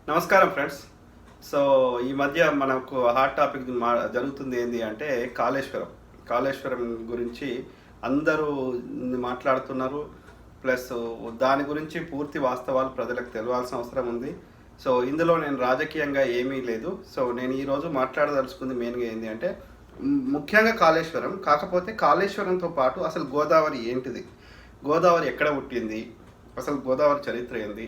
నమస్కారం friends. So ఈ మధ్య మనకు హాట్ టాపిక్ జరుగుతుంది ఏంటి అంటే కాళేశ్వరం గురించి అందరూ మాట్లాడుతున్నారు. ప్లస్ దాని గురించి పూర్తి వాస్తవాలు ప్రజలకు తెలియాల్సిన అవసరం ఉంది. సో ఇందులో నేను రాజకీయంగా ఏమీ లేదు. సో నేను ఈరోజు మాట్లాడదలుచుకుంది మెయిన్గా ఏంటి అంటే ముఖ్యంగా కాళేశ్వరం. కాకపోతే కాళేశ్వరంతో పాటు అసలు గోదావరి ఏంటిది, గోదావరి ఎక్కడ పుట్టింది, అసలు గోదావరి చరిత్ర ఏంది,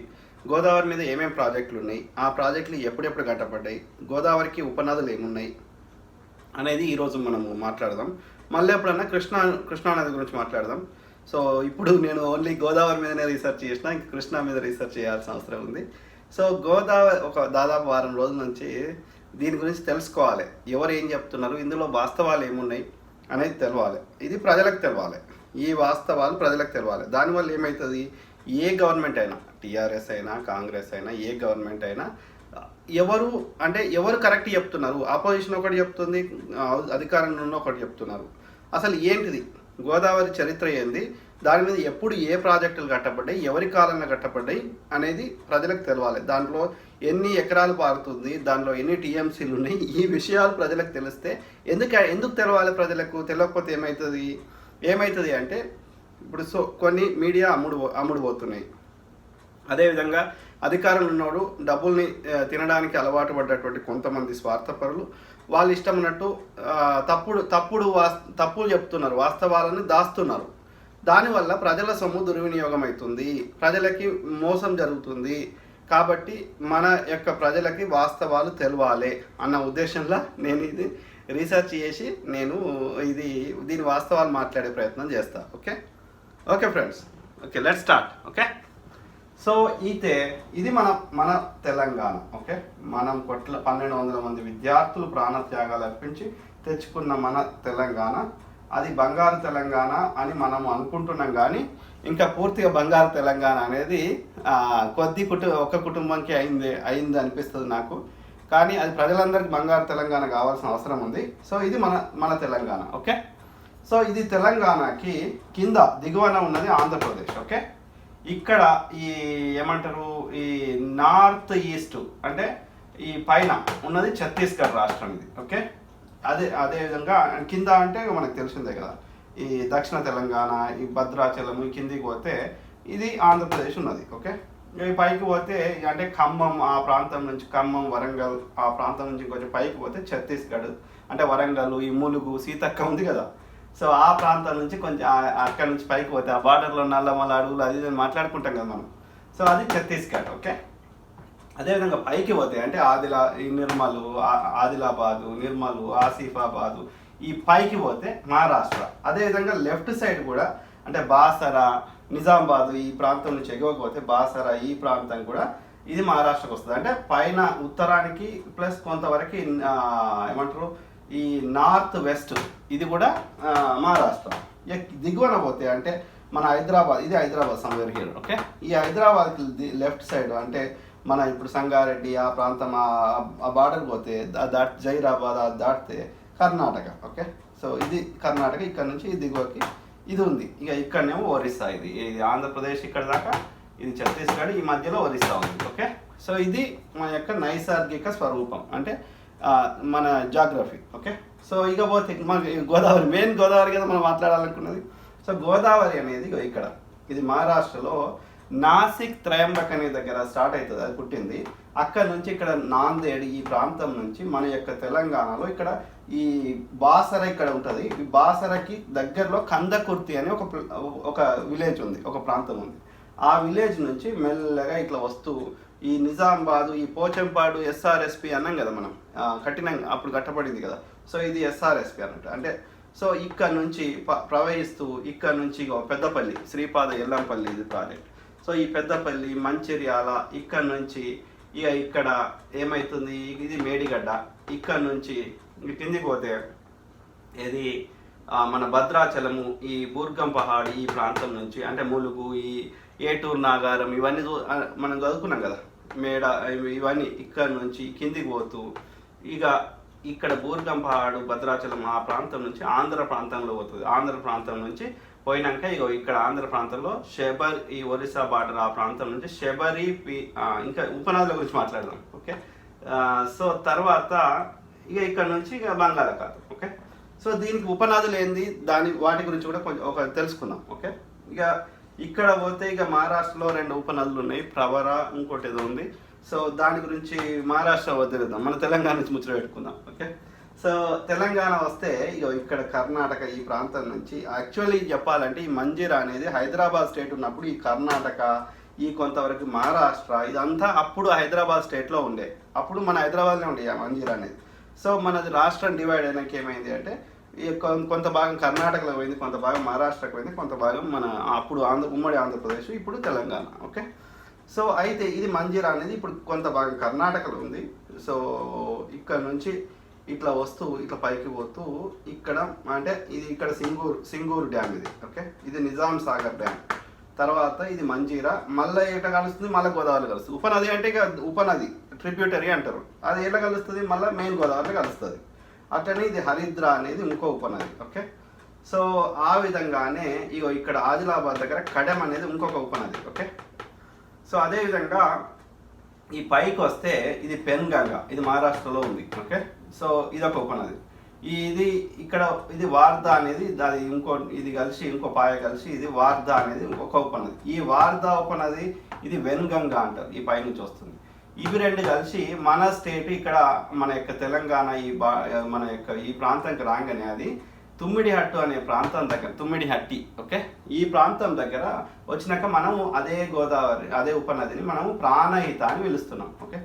గోదావరి మీద ఏమేమి ప్రాజెక్టులు ఉన్నాయి, ఆ ప్రాజెక్టులు ఎప్పుడెప్పుడు కట్టబడ్డాయి, గోదావరికి ఉపనదులు ఏమున్నాయి అనేది ఈరోజు మనము మాట్లాడదాం. మళ్ళీ ఎప్పుడన్నా కృష్ణానది గురించి మాట్లాడదాం. సో ఇప్పుడు నేను ఓన్లీ గోదావరి మీదనే రీసెర్చ్ చేసిన, ఇంక కృష్ణా మీద రీసెర్చ్ చేయాల్సిన అవసరం ఉంది. సో గోదావరి ఒక దాదాపు వారం రోజుల నుంచి దీని గురించి తెలుసుకోవాలి. ఎవరు ఏం చెప్తున్నారు, ఇందులో వాస్తవాలు ఏమున్నాయి అనేది తెలవాలి. ఇది ప్రజలకు తెలవాలి. ఈ వాస్తవాలు ప్రజలకు తెలవాలి. దానివల్ల ఏమవుతుంది, ఏ గవర్నమెంట్ అయినా, టీఆర్ఎస్ అయినా కాంగ్రెస్ అయినా, ఏ గవర్నమెంట్ అయినా ఎవరు కరెక్ట్ చెప్తున్నారు, ఆపోజిషన్ ఒకటి చెప్తుంది, అధికారంలో ఉన్న ఒకటి చెప్తున్నారు. అసలు ఏంటిది గోదావరి చరిత్ర ఏంది, దాని మీద ఎప్పుడు ఏ ప్రాజెక్టులు కట్టబడ్డాయి, ఎవరి కాలంలో కట్టబడ్డాయి అనేది ప్రజలకు తెలవాలి. దాంట్లో ఎన్ని ఎకరాలు పారుతుంది, దాంట్లో ఎన్ని టీఎంసీలు ఉన్నాయి, ఈ విషయాలు ప్రజలకు తెలిస్తే ఎందుకు తెలవాలి ప్రజలకు? తెలియకపోతే ఏమవుతుంది అంటే ఇప్పుడు కొన్ని మీడియా అమ్ముడు పోతున్నాయి. అదేవిధంగా అధికారంలో ఉన్నోడు డబ్బుల్ని తినడానికి అలవాటు పడ్డటువంటి కొంతమంది స్వార్థపరులు వాళ్ళు ఇష్టం ఉన్నట్టు తప్పులు చెప్తున్నారు, వాస్తవాలను దాస్తున్నారు. దానివల్ల ప్రజల సొమ్ము దుర్వినియోగం అవుతుంది, ప్రజలకి మోసం జరుగుతుంది. కాబట్టి మన యొక్క ప్రజలకి వాస్తవాలు తెలవాలి అన్న ఉద్దేశంలో నేను ఇది రీసెర్చ్ చేసి దీని వాస్తవాలు మాట్లాడే ప్రయత్నం చేస్తా. Okay friends, let's start. So ఇది మన తెలంగాణ. మనం 1200 మంది విద్యార్థులు ప్రాణత్యాగాలు అర్పించి తెచ్చుకున్న మన తెలంగాణ. అది బంగారు తెలంగాణ అని మనం అనుకుంటున్నాం, కానీ ఇంకా పూర్తిగా బంగారు తెలంగాణ అనేది ఒక కుటుంబంకి అయింది అనిపిస్తుంది నాకు. కానీ అది ప్రజలందరికీ బంగారు తెలంగాణ కావాల్సిన అవసరం ఉంది. సో ఇది మన తెలంగాణ. సో ఇది తెలంగాణకి కింద దిగువన ఉన్నది ఆంధ్రప్రదేశ్. ఇక్కడ ఈ నార్త్ ఈస్ట్ అంటే ఈ పైన ఉన్నది ఛత్తీస్గఢ్ రాష్ట్రం ఇది. అదేవిధంగా కింద అంటే మనకు తెలిసిందే కదా, ఈ దక్షిణ తెలంగాణ, ఈ భద్రాచలం, ఈ కిందికి పోతే ఇది ఆంధ్రప్రదేశ్ ఉన్నది. ఈ పైకి పోతే అంటే ఖమ్మం, ఆ ప్రాంతం నుంచి ఖమ్మం, వరంగల్, ఆ ప్రాంతం నుంచి కొంచెం పైకి పోతే ఛత్తీస్గఢ్ అంటే వరంగల్, ఈ ములుగు, సీతక్క ఉంది కదా. సో ఆ ప్రాంతం నుంచి కొంచెం అక్కడ నుంచి పైకి పోతే ఆ బార్డర్లో నల్లమల అడవులు అది మాట్లాడుకుంటాం కదా మనం. సో అది ఛత్తీస్గఢ్. అదేవిధంగా పైకి పోతే అంటే ఆదిలాబాదు, నిర్మలు, ఆసిఫాబాదు, ఈ పైకి పోతే మహారాష్ట్ర. అదేవిధంగా లెఫ్ట్ సైడ్ కూడా అంటే బాసరా, నిజామాబాద్ ఈ ప్రాంతం నుంచి ఎగవకపోతే బాసరా ఈ ప్రాంతం కూడా ఇది మహారాష్ట్రకు వస్తుంది. అంటే పైన ఉత్తరానికి ప్లస్ కొంతవరకు ఈ నార్త్ వెస్ట్ ఇది కూడా మహారాష్ట్ర. దిగువన పోతే అంటే మన హైదరాబాద్, ఇది హైదరాబాద్ సమ్వేర్ హియర్. ఈ హైదరాబాద్ లెఫ్ట్ సైడ్ అంటే మన ఇప్పుడు సంగారెడ్డి ఆ ప్రాంతం, ఆ బార్డర్ పోతే జైరాబాద్ దాటితే కర్ణాటక. సో ఇది కర్ణాటక. ఇక్కడ నుంచి ఈ దిగువకి ఇది ఉంది. ఇక ఇక్కడనేమో ఒరిస్సా. ఇది ఆంధ్రప్రదేశ్ ఇక్కడ దాకా, ఇది ఛత్తీస్గఢ్, ఈ మధ్యలో ఒరిస్సా ఉంది. సో ఇది మన యొక్క నైసర్గిక స్వరూపం అంటే మన జాగ్రఫీ. సో ఇక పోతే మనకి మెయిన్ గోదావరి కదా మనం మాట్లాడాలనుకున్నది. సో గోదావరి అనేది ఇక్కడ ఇది మహారాష్ట్రలో నాసిక్, త్రయంబక్ అనే దగ్గర స్టార్ట్ అవుతుంది, అది పుట్టింది. అక్కడ నుంచి ఇక్కడ నాందేడ్ ఈ ప్రాంతం నుంచి మన యొక్క తెలంగాణలో ఇక్కడ ఈ బాసర ఇక్కడ ఉంటుంది. ఈ బాసరకి దగ్గరలో కందకుర్తి అని ఒక విలేజ్ ఉంది, ఒక ప్రాంతం ఉంది. ఆ విలేజ్ నుంచి మెల్లగా ఇట్లా వస్తూ ఈ నిజామాబాదు, ఈ పోచంపాడు, ఎస్ఆర్ఎస్పి అన్నాం కదా మనం, అప్పుడు కట్టబడింది కదా. సో ఇది ఎస్ఆర్ఎస్పి అన్నట్టు. అంటే సో ఇక్కడ నుంచి ప్రవహిస్తూ ఇక్కడ నుంచి పెద్దపల్లి, శ్రీపాద ఎల్లంపల్లి ఇది ప్రాజెక్ట్. సో ఈ పెద్దపల్లి, మంచిర్యాల, ఇక్కడ నుంచి ఇక్కడ ఏమవుతుంది, ఇది మేడిగడ్డ. ఇక్కడ నుంచి కిందికి పోతే ఇది మన భద్రాచలము, ఈ బూర్గం పహాడ్ ఈ ప్రాంతం నుంచి అంటే ములుగు, ఈ ఏటూరు నాగారం ఇవన్నీ మనం చదువుకున్నాం కదా, మేడ ఇవన్నీ ఇక్కడ నుంచి కిందికి పోతూ ఇక ఇక్కడ బూర్గం పహాడ్, భద్రాచలం ఆ ప్రాంతం నుంచి ఆంధ్ర ప్రాంతంలో పోతుంది. ఆంధ్ర ప్రాంతం నుంచి పోయినాక ఇగో ఇక్కడ ఆంధ్ర ప్రాంతంలో ఈ ఒరిస్సా బార్డర్ ఆ ప్రాంతం నుంచి ఇంకా ఉపనదుల గురించి మాట్లాడదాం. ఓకే, సో తర్వాత ఇక ఇక్కడ నుంచి ఇక బంగాళాఖాతం. ఓకే, సో దీనికి ఉపనదులు ఏంది వాటి గురించి కూడా కొంచెం తెలుసుకుందాం. ఓకే, ఇక ఇక్కడ పోతే ఇక మహారాష్ట్రలో 2 ఉపనదులు ఉన్నాయి, ప్రవర ఇంకోటి ఏదో ఉంది. సో దాని గురించి మహారాష్ట్ర వదిలేద్దాం, మన తెలంగాణ నుంచి ముచ్చట పెట్టుకుందాం. ఓకే, సో తెలంగాణ వస్తే ఇక ఇక్కడ కర్ణాటక ఈ ప్రాంతం నుంచి యాక్చువల్లీ చెప్పాలంటే ఈ మంజీరా అనేది హైదరాబాద్ స్టేట్ ఉన్నప్పుడు ఈ కర్ణాటక ఈ కొంతవరకు మహారాష్ట్ర ఇదంతా అప్పుడు హైదరాబాద్ స్టేట్లో ఉండే, అప్పుడు మన హైదరాబాద్లో ఉండే ఆ మంజీరా అనేది. సో మనది రాష్ట్రం డివైడ్ అయినాక ఏమైంది అంటే కొంత భాగం కర్ణాటకలో పోయింది, కొంత భాగం మహారాష్ట్రకు పోయింది, కొంత భాగం మన అప్పుడు ఉమ్మడి ఆంధ్రప్రదేశ్, ఇప్పుడు తెలంగాణ. ఓకే, సో అయితే ఇది మంజీరా అనేది ఇప్పుడు కొంత భాగం కర్ణాటకలో ఉంది. సో ఇక్కడ నుంచి ఇట్లా వస్తూ ఇట్లా పైకి పోతూ ఇక్కడ అంటే ఇది ఇక్కడ సింగూరు డ్యామ్ ఇది. ఓకే, ఇది నిజాం సాగర్ డ్యామ్. తర్వాత ఇది మంజీరా, మళ్ళీ ఎట్లా కలుస్తుంది, మళ్ళీ గోదావరి కలుస్తుంది. ఉపనది అంటే ఇక ఉపనది ట్రిబ్యూటరీ అంటారు, అది ఎట్లా కలుస్తుంది, మళ్ళీ మెయిన్ గోదావరిలో కలుస్తుంది. అట్లనే ఇది హరిద్ర అనేది ఇంకో ఉపనది. ఓకే, సో ఆ విధంగానే ఇగో ఇక్కడ ఆదిలాబాద్ దగ్గర కడెం అనేది ఇంకొక ఉపనది. ఓకే, సో అదేవిధంగా ఈ పైకి వస్తే ఇది పెన్గంగ, ఇది మహారాష్ట్రలో ఉంది. ఓకే, సో ఇదొక ఉపనది. ఇక్కడ ఇది వార్దా అనేది ఇది కలిసి ఇంకో పాయ కలిసి ఇది వార్దా అనేది ఇంకొక ఉపనది. ఈ వార్దా ఉపనది ఇది వెన్గంగా అంటారు, ఈ పై నుంచి వస్తుంది. ఇవి 2 కలిసి మన స్టేట్ ఇక్కడ మన యొక్క తెలంగాణ మన యొక్క ఈ ప్రాంతానికి రాగానే అది తుమ్మిడిహట్టు అనే ప్రాంతం దగ్గర తుమ్మిడిహట్టి. ఓకే, ఈ ప్రాంతం దగ్గర వచ్చినాక మనము అదే ఉపనదిని మనము ప్రాణహిత అని పిలుస్తున్నాం. ఓకే,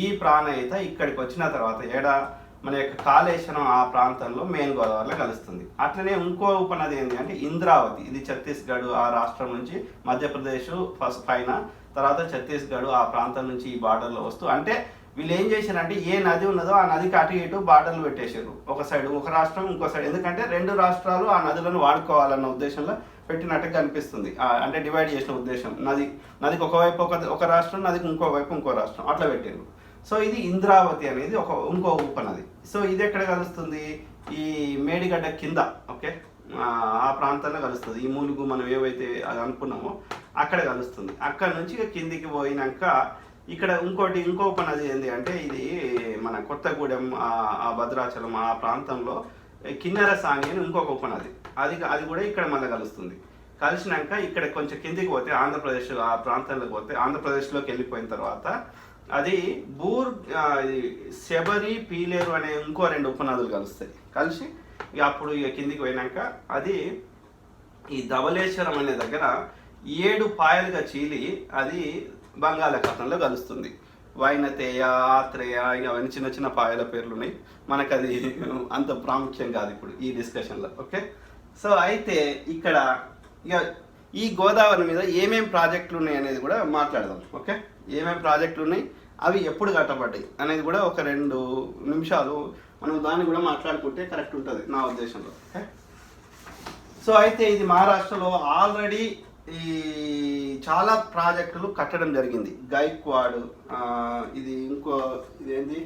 ఈ ప్రాణహిత ఇక్కడికి వచ్చిన తర్వాత మన యొక్క కాళేశ్వరం ఆ ప్రాంతంలో మెయిన్ గోదావరిలో కలుస్తుంది. అట్లనే ఇంకో ఉపనది ఏంటి అంటే ఇంద్రావతి, ఇది ఛత్తీస్గఢ్ ఆ రాష్ట్రం నుంచి మధ్యప్రదేశ్ ఫస్ట్ పైన, తర్వాత ఛత్తీస్గఢ్ ఆ ప్రాంతం నుంచి ఈ బార్డర్లో వస్తూ, అంటే వీళ్ళు ఏం చేశారంటే ఏ నది ఉన్నదో ఆ నదికి అటు ఇటు బార్డర్లు పెట్టేశారు, ఒక సైడ్ ఒక రాష్ట్రం ఇంకో సైడ్, ఎందుకంటే 2 రాష్ట్రాలు ఆ నదులను వాడుకోవాలన్న ఉద్దేశంలో పెట్టినట్టుగా అనిపిస్తుంది. అంటే డివైడ్ చేసిన ఉద్దేశం, నదికి ఒకవైపు ఒక రాష్ట్రం, నదికి ఇంకోవైపు ఇంకో రాష్ట్రం అట్లా పెట్టారు. సో ఇది ఇంద్రావతి అనేది ఇంకో ఉపనది. సో ఇది ఎక్కడ కలుస్తుంది, ఈ మేడిగడ్డ కింద. ఓకే, ఆ ప్రాంతంలో కలుస్తుంది. ఈ మూలుగు మనం ఏవైతే అది అనుకున్నామో అక్కడ కలుస్తుంది. అక్కడ నుంచి కిందికి పోయినాక ఇక్కడ ఇంకో ఉపనది ఏంటి అంటే ఇది మన కొత్తగూడెం ఆ భద్రాచలం ఆ ప్రాంతంలో కిన్నెర సాంగి అని ఇంకొక ఉపనది, అది కూడా ఇక్కడ మళ్ళీ కలుస్తుంది. కలిసినాక ఇక్కడ కొంచెం కిందికి పోతే ఆంధ్రప్రదేశ్ ఆ ప్రాంతంలోకి పోతే ఆంధ్రప్రదేశ్లోకి వెళ్ళిపోయిన తర్వాత అది శబరి పీలేరు అనే ఇంకో 2 ఉపనదులు కలుస్తాయి. కలిసి అప్పుడు కిందికి పోయినాక అది ఈ ధవళేశ్వరం అనే దగ్గర 7 పాయలుగా చీలి అది బంగాళాఖాతంలో కలుస్తుంది. వైనతేయ, ఆత్రేయ, ఇక అవన్నీ చిన్న చిన్న పాయల పేర్లు ఉన్నాయి, మనకు అది అంత ప్రాముఖ్యం కాదు ఇప్పుడు ఈ డిస్కషన్లో. ఓకే, సో అయితే ఇక్కడ ఇక ఈ గోదావరి మీద ఏమేం ప్రాజెక్టులు ఉన్నాయి అనేది కూడా మాట్లాడదాం. ఓకే, ఏమేమి ప్రాజెక్టులు ఉన్నాయి, అవి ఎప్పుడు కట్టబడ్డాయి అనేది కూడా ఒక 2 నిమిషాలు మనం దాన్ని కూడా మాట్లాడుకుంటే కరెక్ట్ ఉంటుంది నా ఉద్దేశంలో. ఓకే, సో అయితే ఇది మహారాష్ట్రలో ఆల్రెడీ చాలా ప్రాజెక్టులు కట్టడం జరిగింది. గైక్వాడ్, ఇదేంటి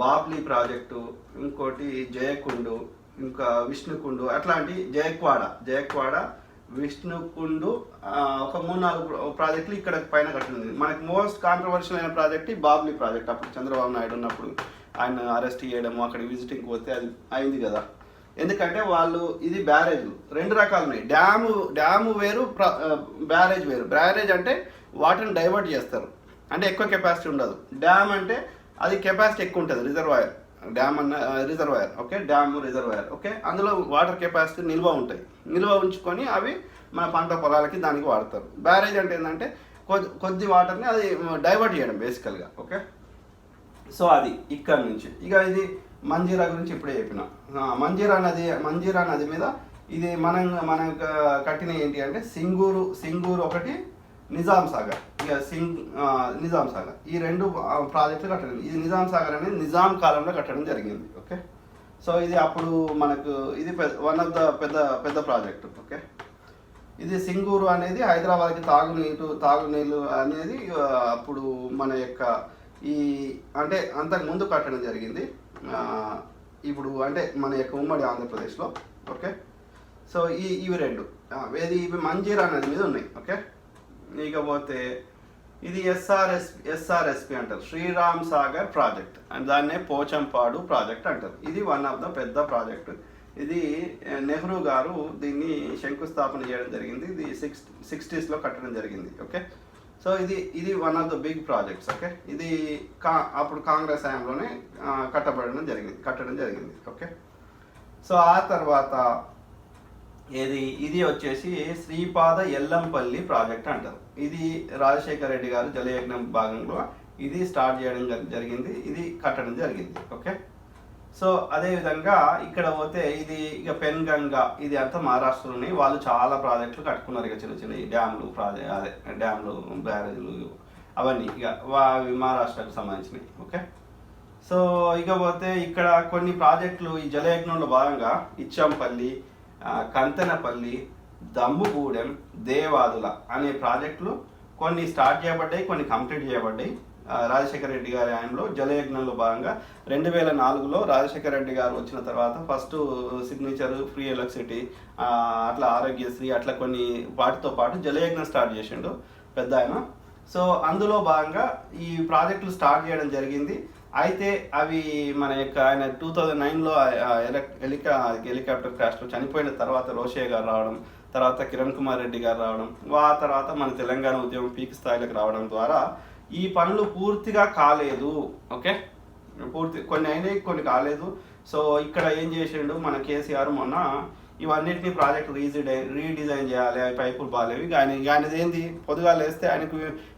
బాబ్లీ ప్రాజెక్టు, ఇంకోటి జయకుండు, ఇంకా విష్ణుకుండు, అట్లాంటి జయక్వాడ విష్ణుకుండు, ఒక 3-4 ప్రాజెక్టులు ఇక్కడ పైన కట్టింది. మనకి మోస్ట్ కాంట్రవర్షియల్ అయిన ప్రాజెక్ట్ ఈ బాబ్లీ ప్రాజెక్ట్. అప్పుడు చంద్రబాబు నాయుడు ఉన్నప్పుడు ఆయన అరెస్ట్ చేయడము, అక్కడ విజిటింగ్ పోతే అది అయింది కదా. ఎందుకంటే ఇది బ్యారేజ్లు 2 రకాలు ఉన్నాయి, డ్యాము వేరు, బ్యారేజ్ వేరు. బ్యారేజ్ అంటే వాటర్ని డైవర్ట్ చేస్తారు, అంటే ఎక్కువ కెపాసిటీ ఉండదు. డ్యామ్ అంటే అది కెపాసిటీ ఎక్కువ ఉంటుంది, reservoir. Dam reservoir. Okay, dam reservoir. Okay, అందులో వాటర్ కెపాసిటీ నిల్వ ఉంచుకొని అవి మన పంట పొలాలకి దానికి వాడతారు. బ్యారేజ్ అంటే ఏంటంటే కొద్ది వాటర్ని అది డైవర్ట్ చేయడం బేసికల్గా. ఓకే, సో అది ఇక్కడ నుంచి ఇక ఇది మంజీరా గురించి ఇప్పుడే చెప్పిన. మంజీరా నది మీద ఇది మన కట్టిన ఏంటి అంటే సింగూరు ఒకటి, నిజాం సాగర్. నిజాం సాగర్ ఈ 2 ప్రాజెక్టులు కట్టడం. ఇది నిజాం సాగర్ అనేది నిజాం కాలంలో కట్టడం జరిగింది. ఓకే, సో ఇది అప్పుడు మనకు ఇది వన్ ఆఫ్ ద పెద్ద ప్రాజెక్టు. ఓకే, ఇది సింగూరు అనేది హైదరాబాద్కి తాగునీళ్ళు అనేది అప్పుడు మన యొక్క అంటే అంతకు ముందు కట్టడం జరిగింది. ఇప్పుడు అంటే మన యొక్క ఉమ్మడి ఆంధ్రప్రదేశ్లో. ఓకే, సో ఇవి రెండు ఇవి మంజీరా నది మీద ఉన్నాయి. ఓకే, ఇకపోతే ఇది ఎస్ఆర్ఎస్పి అంటారు, శ్రీరామ్ సాగర్ ప్రాజెక్ట్ అండ్ దాన్నే పోచంపాడు ప్రాజెక్ట్ అంటారు. ఇది వన్ ఆఫ్ ద పెద్ద ప్రాజెక్ట్. ఇది నెహ్రూ గారు దీన్ని శంకుస్థాపన చేయడం జరిగింది. ఇది 60s కట్టడం జరిగింది. ఓకే, సో ఇది one of the big projects. Okay, ఇది అప్పుడు కాంగ్రెస్ హయాంలోనే కట్టడం జరిగింది. ఓకే, సో ఆ తర్వాత ఇది వచ్చేసి శ్రీపాద ఎల్లంపల్లి ప్రాజెక్ట్ అంటారు. ఇది రాజశేఖర రెడ్డి గారు జలయజ్ఞం భాగంలో ఇది స్టార్ట్ చేయడం జరిగింది, ఇది కట్టడం జరిగింది. ఓకే, సో అదేవిధంగా ఇక్కడ పోతే ఇది ఇక పెన్గంగా, ఇది అంతా మహారాష్ట్రలోని వాళ్ళు చాలా ప్రాజెక్టులు కట్టుకున్నారు. ఇక చిన్న చిన్న డ్యామ్లు డ్యామ్లు బ్యారేజ్లు అవన్నీ ఇక మహారాష్ట్రకు సంబంధించినవి. ఓకే, సో ఇకపోతే ఇక్కడ కొన్ని ప్రాజెక్టులు ఈ జలయజ్ఞంలో భాగంగా ఇచ్చంపల్లి, కంతెనపల్లి, దమ్ముగూడెం, దేవాదుల అనే ప్రాజెక్టులు కొన్ని స్టార్ట్ చేయబడ్డాయి, కొన్ని కంప్లీట్ చేయబడ్డాయి. రాజశేఖర రెడ్డి గారి ఆయనలో జలయజ్ఞంలో భాగంగా 2004లో రాజశేఖర రెడ్డి గారు వచ్చిన తర్వాత ఫస్ట్ సిగ్నేచర్, ఫ్రీ ఎలక్ట్రిసిటీ, అట్లా ఆరోగ్యశ్రీ, అట్లా కొన్ని వాటితో పాటు జలయజ్ఞం స్టార్ట్ చేసిండు పెద్ద ఆయన. సో అందులో భాగంగా ఈ ప్రాజెక్టులు స్టార్ట్ చేయడం జరిగింది. అయితే అవి మన యొక్క ఆయన 2009లో హెలికాప్టర్ క్రాష్లో చనిపోయిన తర్వాత రోషయ్య గారు రావడం, తర్వాత కిరణ్ కుమార్ రెడ్డి గారు రావడం, ఆ తర్వాత మన తెలంగాణ ఉద్యమం పీక్ స్థాయిలోకి రావడం ద్వారా ఈ పనులు పూర్తిగా కాలేదు. ఓకే, కొన్ని అయినాయి, కొన్ని కాలేదు. సో ఇక్కడ ఏం చేసిండు మన కేసీఆర్ మొన్న ఇవన్నిటిని ప్రాజెక్ట్ రీడిజైన్ చేయాలి, అవి పైపులు బాగాలేవి. ఆయనది ఏంది, పొద్దుగాలు వేస్తే ఆయనకు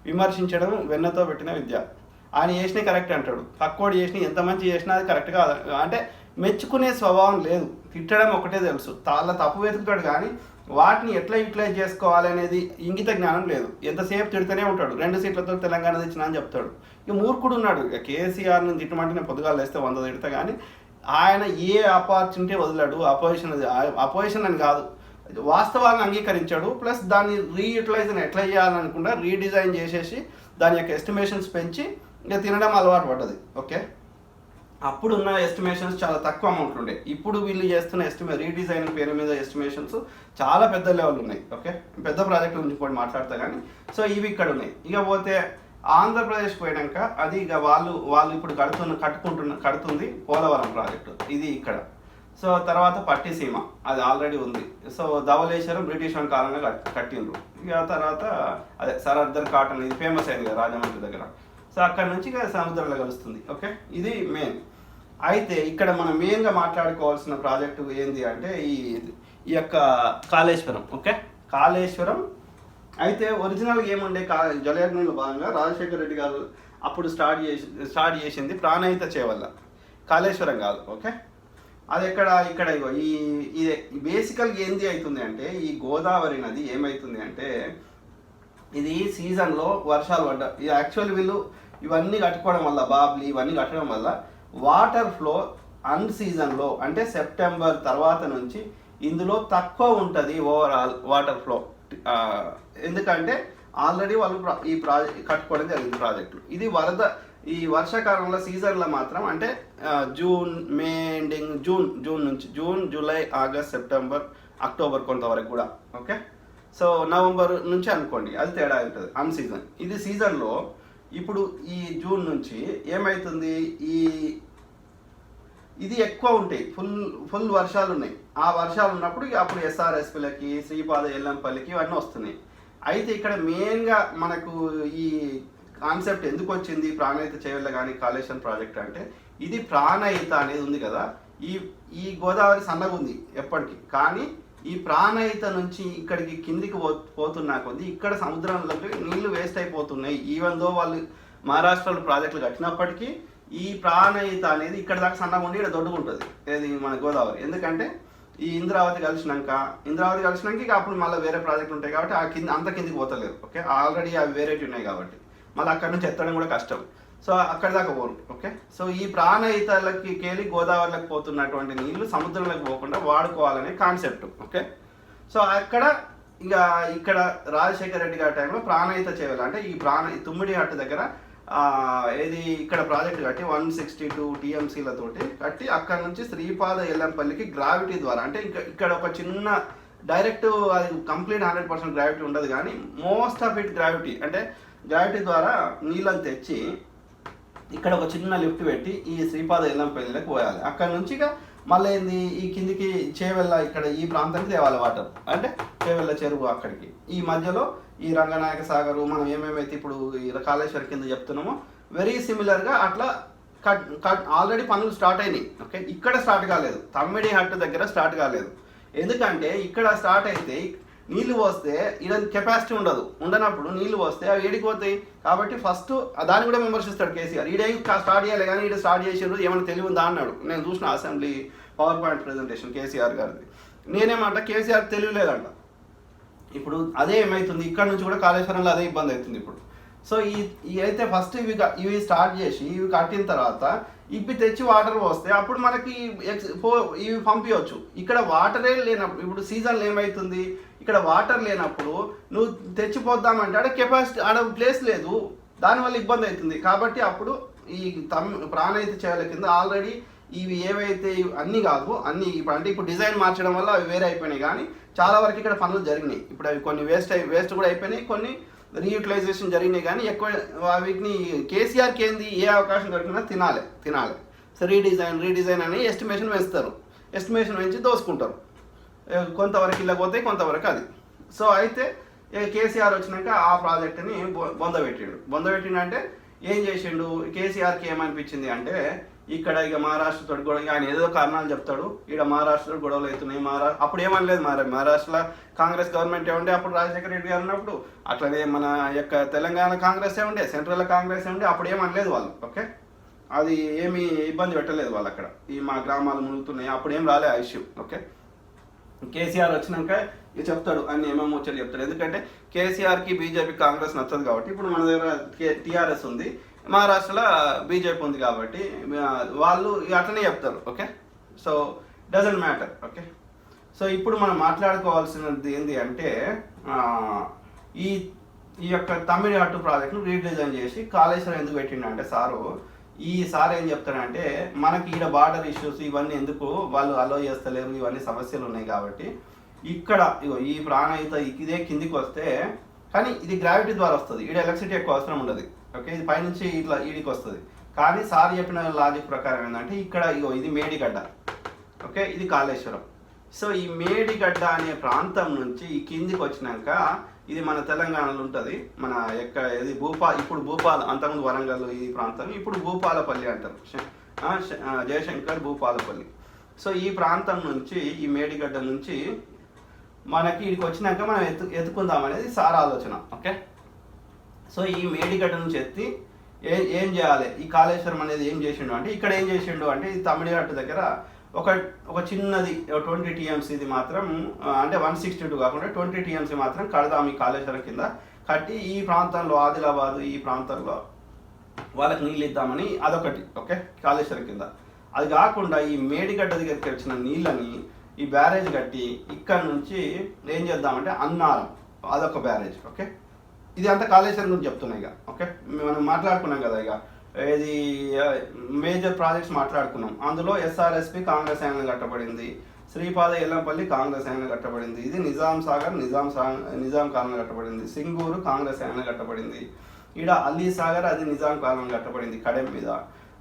విమర్శించడం వెన్నతో పెట్టిన విద్య. ఆయన చేసినా కరెక్ట్ అంటాడు, పక్కోడు చేసినా ఎంత మంచి చేసినా అది కరెక్ట్ కాదు అంటే మెచ్చుకునే స్వభావం లేదు, తిట్టడం ఒకటే తెలుసు. చాలా తప్పు వెతుకుతాడు కానీ వాటిని ఎట్లా యూటిలైజ్ చేసుకోవాలి అనేది ఇంగిత జ్ఞానం లేదు. ఎంతసేపు తిడుతూనే ఉంటాడు, 2 సీట్లతో తెలంగాణ తెచ్చినా అని చెప్తాడు. ఇక మూర్ఖుడు ఉన్నాడు. ఇక కేసీఆర్ని తిట్టమంటే నేను పొద్దుగాలు వేస్తే 100 తిడతా కానీ ఆయన ఏ ఆపర్చునిటీ వదిలాడు. అపోజిషన్ అని కాదు, వాస్తవాలను అంగీకరించాడు. ప్లస్ దాన్ని రీయూటిలైజ్ ఎట్లా చేయాలనుకుంటా రీడిజైన్ చేసేసి దాని యొక్క ఎస్టిమేషన్స్ పెంచి ఇక తినడం అలవాటు పడ్డది. ఓకే, అప్పుడున్న ఎస్టిమేషన్స్ చాలా తక్కువ అమౌంట్లు ఉండే. ఇప్పుడు వీళ్ళు చేస్తున్న రీడిజైన్ పేరు మీద ఎస్టిమేషన్స్ చాలా పెద్ద లెవెల్ ఉన్నాయి. ఓకే, పెద్ద ప్రాజెక్ట్ గురించి కూడా మాట్లాడతా కానీ సో ఇవి ఇక్కడ ఉన్నాయి. ఇక పోతే ఆంధ్రప్రదేశ్ పోయినాక అది ఇక వాళ్ళు ఇప్పుడు కడుతుంది పోలవరం ప్రాజెక్టు, ఇది ఇక్కడ. సో తర్వాత పట్టిసీమ అది ఆల్రెడీ ఉంది. సో ధవళేశ్వరం బ్రిటిష్ వాళ్ళ కాలంలో కట్టిండ్రు. ఇక తర్వాత అదే సరద్దర్ కాటన్, ఇది ఫేమస్ అయింది కదా రాజమండ్రి దగ్గర. సో అక్కడ నుంచి సముద్రంలో కలుస్తుంది. ఓకే, ఇది మెయిన్. అయితే ఇక్కడ మనం మెయిన్గా మాట్లాడుకోవాల్సిన ప్రాజెక్టు ఏంటి అంటే ఈ యొక్క కాళేశ్వరం. ఓకే, కాళేశ్వరం అయితే ఒరిజినల్గా ఏముండే జలయజ్ఞంలో భాగంగా రాజశేఖర రెడ్డి గారు అప్పుడు స్టార్ట్ చేసింది ప్రాణహిత చేవల్ల, కాళేశ్వరం కాదు. ఓకే, అది ఇక్కడ ఇగో ఇదే బేసికల్గా ఏంది అవుతుంది అంటే ఈ గోదావరి నది ఏమవుతుంది అంటే ఇది సీజన్లో వర్షాలు పడ్డా యాక్చువల్లీ వీళ్ళు ఇవన్నీ కట్టుకోవడం వల్ల బాబ్లీ ఇవన్నీ కట్టడం వల్ల వాటర్ ఫ్లో అన్ సీజన్లో అంటే సెప్టెంబర్ తర్వాత నుంచి ఇందులో తక్కువ ఉంటుంది ఓవరాల్ వాటర్ ఫ్లో. ఎందుకంటే ఆల్రెడీ వాళ్ళు ఈ కట్టుకోవడం జరిగింది ప్రాజెక్టులు. ఇది ఈ వర్షాకాలంలో సీజన్లో మాత్రం అంటే మే ఎండింగ్ జూన్ నుంచి జూలై, ఆగస్ట్, సెప్టెంబర్, అక్టోబర్ కొంతవరకు కూడా. ఓకే, సో నవంబర్ నుంచి అనుకోండి, అది తేడా ఉంటుంది అన్ సీజన్. ఇది సీజన్లో ఇప్పుడు ఈ జూన్ నుంచి ఏమవుతుంది, ఇది ఎక్కువ ఉంటాయి, ఫుల్ వర్షాలు ఉన్నాయి. ఆ వర్షాలు ఉన్నప్పుడు అప్పుడు ఎస్ఆర్ఎస్పీలకి, శ్రీపాద ఎల్లంపల్లికి ఇవన్నీ వస్తున్నాయి. అయితే ఇక్కడ మెయిన్గా మనకు ఈ కాన్సెప్ట్ ఎందుకు వచ్చింది ప్రాణహిత చేవల్ల కానీ కాళేశ్వరం ప్రాజెక్ట్ అంటే ఇది ప్రాణహిత అనేది ఉంది కదా, ఈ గోదావరి సన్నగా ఉంది ఎప్పటికీ. కానీ ఈ ప్రాణహిత నుంచి ఇక్కడికి కిందికి పోతున్నా కొద్దీ ఇక్కడ సముద్రంలోకి నీళ్లు వేస్ట్ అయిపోతున్నాయి. ఈవెన్ దో వాళ్ళు మహారాష్ట్రలో ప్రాజెక్టులు కట్టినప్పటికీ ఈ ప్రాణహిత అనేది ఇక్కడ దాకా సన్నగా ఉండి ఇక్కడ దొడ్డుకుంటుంది ఇది మన గోదావరి. ఎందుకంటే ఈ ఇంద్రావతి కలిసినాక ఇక అప్పుడు మళ్ళీ వేరే ప్రాజెక్టులు ఉంటాయి కాబట్టి అంత కిందికి పోతలేదు. ఓకే, ఆల్రెడీ అవి వేరేటి ఉన్నాయి కాబట్టి మళ్ళీ అక్కడ నుంచి ఎత్తడం కూడా కష్టం. సో అక్కడ దాకా పోరు. ఓకే, సో ఈ ప్రాణహితలకి కేలి గోదావరిలోకి పోతున్నటువంటి నీళ్లు సముద్రంలోకి పోకుండా వాడుకోవాలనే కాన్సెప్ట్. ఓకే, సో ఇక్కడ రాజశేఖర రెడ్డి గారి టైంలో ప్రాణహిత చేయాలి అంటే ఈ తుమ్మిడి హట్టు దగ్గర ఏది ఇక్కడ ప్రాజెక్ట్ కట్టి 162 టీఎంసీలతోటి కట్టి అక్కడ నుంచి శ్రీపాద ఎల్లంపల్లికి గ్రావిటీ ద్వారా, అంటే ఇక్కడ ఒక చిన్న డైరెక్ట్ అది కంప్లీట్ 100% గ్రావిటీ ఉండదు, కానీ మోస్ట్ ఆఫ్ ఇట్ గ్రావిటీ, అంటే గ్రావిటీ ద్వారా నీళ్ళని తెచ్చి ఇక్కడ ఒక చిన్న లిఫ్ట్ పెట్టి ఈ శ్రీపాద ఎల్లంపల్లిలోకి పోయాలి. అక్కడ నుంచి మళ్ళీ ఏంది ఈ కిందికి చేవెళ్ళ ఇక్కడ ఈ ప్రాంతానికి తేవాలి వాటర్, అంటే చేవెళ్ళ చెరువు అక్కడికి. ఈ మధ్యలో ఈ రంగనాయక సాగరు మనం ఏమేమైతే ఇప్పుడు ఈ కాళేశ్వర కింద చెప్తున్నామో వెరీ సిమిలర్గా అట్లా ఆల్రెడీ పనులు స్టార్ట్ అయినాయి. ఓకే, ఇక్కడ స్టార్ట్ కాలేదు, తమ్మిడి హట్టు దగ్గర స్టార్ట్ కాలేదు. ఎందుకంటే ఇక్కడ స్టార్ట్ అయితే నీళ్లు పోస్తే ఈడ కెపాసిటీ ఉండనప్పుడు నీళ్లు పోస్తే అవి ఏడిపోతాయి. కాబట్టి ఫస్ట్ దాన్ని కూడా విమర్శిస్తాడు కేసీఆర్. ఈడేం స్టార్ట్ చేయాలి కానీ ఈడ స్టార్ట్ చేసారు, ఏమైనా తెలివి ఉందా అన్నాడు. నేను చూసిన assembly power point presentation KCR గారిది. నేనేమంట కేసీఆర్ తెలివి లేదంట. ఇప్పుడు అదే ఏమవుతుంది, ఇక్కడ నుంచి కూడా కాళేశ్వరంలో అదే ఇబ్బంది అవుతుంది ఇప్పుడు. సో ఈ అయితే ఫస్ట్ ఇవి స్టార్ట్ చేసి ఇవి కట్టిన తర్వాత ఇవి తెచ్చి వాటర్ పోస్తే అప్పుడు మనకి ఇవి పంపించవచ్చు. ఇక్కడ వాటరే లేనప్పుడు, ఇప్పుడు సీజన్లో ఏమవుతుంది, ఇక్కడ వాటర్ లేనప్పుడు నువ్వు తెచ్చిపోద్దామంటే ఆడ కెపాసిటీ ఆడ ప్లేస్ లేదు, దానివల్ల ఇబ్బంది అవుతుంది. కాబట్టి అప్పుడు ఈ ప్రాణహిత చేయాల కింద ఆల్రెడీ ఇవి ఏవైతే అన్నీ కాదు అన్నీ ఇప్పుడు డిజైన్ మార్చడం వల్ల అవి వేరే అయిపోయినాయి, కానీ చాలా వరకు ఇక్కడ పనులు జరిగినాయి. ఇప్పుడు అవి కొన్ని వేస్ట్ కూడా అయిపోయినాయి, కొన్ని రీయూటిలైజేషన్ జరిగినాయి. కానీ ఎక్కువ వీటిని కేసీఆర్కి ఏంది ఏ అవకాశం దొరికినా తినాలి. సో రీడిజైన్ అని ఎస్టిమేషన్ వేస్తారు, ఎస్టిమేషన్ వేసి దోసుకుంటారు. కొంతవరకు ఇలా పోతే కొంతవరకు అది. సో అయితే కేసీఆర్ వచ్చినాక ఆ ప్రాజెక్ట్ని బొందబెట్టిండు అంటే ఏం చేసిండు, కేసీఆర్కి ఏమనిపించింది అంటే ఇక్కడ ఇక మహారాష్ట్రతో గొడవ, ఆయన ఏదో కారణాలు చెప్తాడు, ఇక్కడ మహారాష్ట్రలో గొడవలు అవుతున్నాయి. అప్పుడు ఏమనలేదు, మహారాష్ట్రలో కాంగ్రెస్ గవర్నమెంట్ ఉండే అప్పుడు రాజశేఖర రెడ్డి గారు ఉన్నప్పుడు, అట్లనే మన యొక్క తెలంగాణ కాంగ్రెస్ ఉండే, సెంట్రల్ కాంగ్రెస్ ఉండే, అప్పుడు ఏమనలేదు వాళ్ళు. ఓకే, అది ఏమీ ఇబ్బంది పెట్టలేదు వాళ్ళు. అక్కడ ఈ మా గ్రామాలు మునుగుతున్నాయి, అప్పుడు ఏం రాలే ఆ ఇష్యూ. ఓకే, కేసీఆర్ వచ్చినాక ఇక చెప్తాడు, అన్ని ఏమేమో వచ్చాడు చెప్తాడు. ఎందుకంటే కేసీఆర్కి బీజేపీ కాంగ్రెస్ నచ్చదు కాబట్టి, ఇప్పుడు మన దగ్గర టీఆర్ఎస్ ఉంది, మహారాష్ట్రలో బీజేపీ ఉంది కాబట్టి వాళ్ళు అట్లనే చెప్తారు. Okay, so doesn't matter. Okay, so ఇప్పుడు మనం మాట్లాడుకోవాల్సినది ఏంటి అంటే ఈ యొక్క తమిళ హట్టు ప్రాజెక్ట్ను రీడిజైన్ చేసి కాళేశ్వరం ఎందుకు పెట్టిండు అంటే సార్ ఏం చెప్తాడంటే మనకి ఈడ బార్డర్ ఇష్యూస్ ఇవన్నీ ఎందుకు వాళ్ళు అలో చేస్తలేరు, ఇవన్నీ సమస్యలు ఉన్నాయి కాబట్టి ఇక్కడ ఈ ప్రాణహిత ఇదే కిందికి వస్తే, కానీ ఇది గ్రావిటీ ద్వారా వస్తుంది, ఈడ ఎలక్ట్రిసిటీ ఎక్కువ అవసరం ఉండదు. ఓకే, ఇది పైనుంచి ఇట్లా ఈడికి వస్తుంది. కానీ సార్ చెప్పిన లాజిక్ ప్రకారం ఏంటంటే ఇక్కడ ఇది మేడిగడ్డ, ఓకే, ఇది కాళేశ్వరం. సో ఈ మేడిగడ్డ అనే ప్రాంతం నుంచి ఈ కిందికి వచ్చినాక ఇది మన తెలంగాణలో ఉంటుంది. మన ఇది ఇప్పుడు భూపాల, అంతకుముందు వరంగల్ ఈ ప్రాంతం, ఇప్పుడు భూపాలపల్లి అంటారు, జయశంకర్ భూపాలపల్లి. సో ఈ ప్రాంతం నుంచి ఈ మేడిగడ్డ నుంచి మనకి ఇక్కడికి వచ్చినాక మనం ఎత్తుకుందాం అనేది సార్ ఆలోచన. ఓకే, సో ఈ మేడిగడ్డ నుంచి ఎత్తి ఏం చేయాలి, ఈ కాళేశ్వరం అనేది ఏం చేసిండు అంటే ఇక్కడ ఏం చేసిండు అంటే ఈ తమిళనాడు దగ్గర ఒక చిన్నది 20 టీఎంసీది మాత్రం, అంటే 162 కాకుండా 20 టీఎంసీ మాత్రం కడదాం ఈ కాళేశ్వరం కింద కట్టి ఈ ప్రాంతంలో ఆదిలాబాద్ ఈ ప్రాంతంలో వాళ్ళకి నీళ్ళు ఇద్దామని అదొకటి. ఓకే, కాళేశ్వరం కింద. అది కాకుండా ఈ మేడిగడ్డ దగ్గరికి వచ్చిన నీళ్ళని ఈ బ్యారేజ్ కట్టి ఇక్కడ నుంచి ఏం చేద్దామంటే అన్నారం, అదొక బ్యారేజ్. ఓకే, ఇది అంతా కాళేశ్వరం గురించి చెప్తున్నాయి. ఇక ఓకే, మనం మాట్లాడుకున్నాం కదా, ఇక ఇది మేజర్ ప్రాజెక్ట్స్ మాట్లాడుకున్నాం. అందులో ఎస్ఆర్ఎస్పి కాంగ్రెస్ ఆయన కట్టబడింది, శ్రీపాద ఎల్లంపల్లి కాంగ్రెస్ ఆయన కట్టబడింది, ఇది నిజాం సాగర్ నిజాం కాలం కట్టబడింది, సింగూరు కాంగ్రెస్ ఆయన కట్టబడింది, ఈడ అల్లీ సాగర్ అది నిజాం కాలం కట్టబడింది.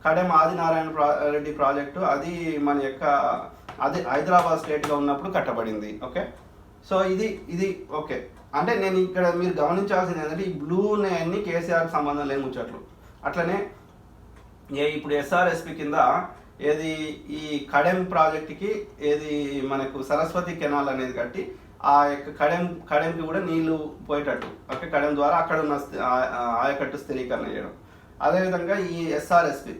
కడెం ఆదినారాయణ రెడ్డి ప్రాజెక్టు అది మన యొక్క అది హైదరాబాద్ స్టేట్గా ఉన్నప్పుడు కట్టబడింది. ఓకే, సో ఇది ఓకే. అంటే నేను ఇక్కడ మీరు గమనించాల్సింది ఏంటంటే ఈ బ్లూ అన్ని కేసీఆర్కి సంబంధం లేని ముచ్చట్లు. అట్లనే ఇప్పుడు ఎస్ఆర్ఎస్పి కింద ఏది ఈ కడెం ప్రాజెక్టుకి ఏది మనకు సరస్వతి కెనాల్ అనేది కట్టి ఆ యొక్క కడెంకి కూడా నీళ్లు పోయేటట్టు. ఓకే, కడెం ద్వారా అక్కడ ఉన్న ఆయకట్టు స్థిరీకరణ చేయడం. అదేవిధంగా ఈ SRSP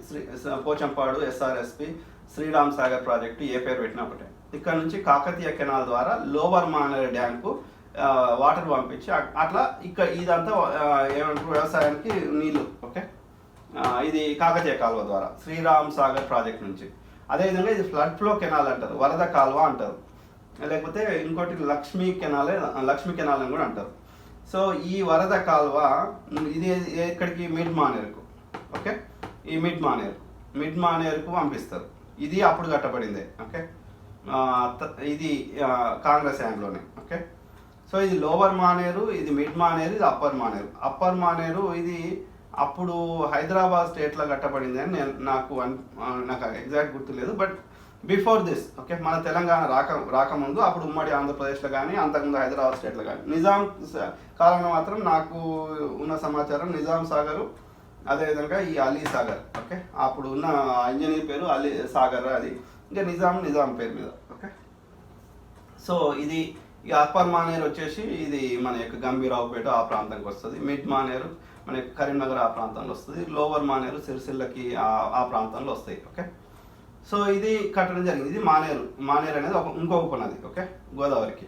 Pochampadu SRSP Sriram Sagar project ఏ పేరు పెట్టినప్పుడే ఇక్కడ నుంచి కాకతీయ కెనాల్ ద్వారా లోవర్ మానేరు డ్యాంకు వాటర్ పంపించి అట్లా ఇదంతా ఏమంటారు వ్యవసాయానికి నీళ్లు. ఓకే, ఇది కాకతీయ కాలువ ద్వారా శ్రీరామ్ సాగర్ ప్రాజెక్ట్ నుంచి. అదేవిధంగా ఇది ఫ్లడ్ ఫ్లో కెనాల్ అంటారు, వరద కాలువ అంటారు, లేకపోతే ఇంకోటి లక్ష్మీ కెనాల్ అని కూడా అంటారు. సో ఈ వరద కాలువ ఇది ఎక్కడికి మిడ్ మానేరుకు. ఓకే. ఈ మిడ్ మానేరుకు పంపిస్తారు. ఇది అప్పుడు కట్టబడిందే. ఓకే. ఇది కాంగ్రెస్ హ్యాండ్లోనే. ఓకే. సో ఇది లోవర్ మానేరు, ఇది మిడ్ మానేరు, ఇది అప్పర్ మానేరు. అప్పర్ మానేరు ఇది అప్పుడు హైదరాబాద్ స్టేట్లో కట్టబడింది అని నాకు ఎగ్జాక్ట్ గుర్తులేదు. బట్ బిఫోర్ దిస్, ఓకే, మన తెలంగాణ రాకముందు అప్పుడు ఉమ్మడి ఆంధ్రప్రదేశ్లో కానీ అంతకుముందు హైదరాబాద్ స్టేట్లో కానీ నిజాం కాలంలో మాత్రం నాకు ఉన్న సమాచారం నిజాం సాగరు, అదేవిధంగా ఈ అలీ సాగర్. ఓకే. అప్పుడు ఉన్న ఇంజనీర్ పేరు అలీ సాగర్, అది ఇంకా నిజాం పేరు మీద. ఓకే. సో ఇది ఇక అప్పర్ మానేరు వచ్చేసి ఇది మన యొక్క గంభీరావుపేట ఆ ప్రాంతానికి వస్తుంది. మిడ్ మానేరు మన యొక్క కరీంనగర్ ఆ ప్రాంతంలో వస్తుంది. లోవర్ మానేరు సిరిసిల్లకి ఆ ప్రాంతంలో వస్తాయి. ఓకే. సో ఇది కట్టడం జరిగింది. ఇది మానేరు అనేది ఇంకో ఉపనది. ఓకే, గోదావరికి.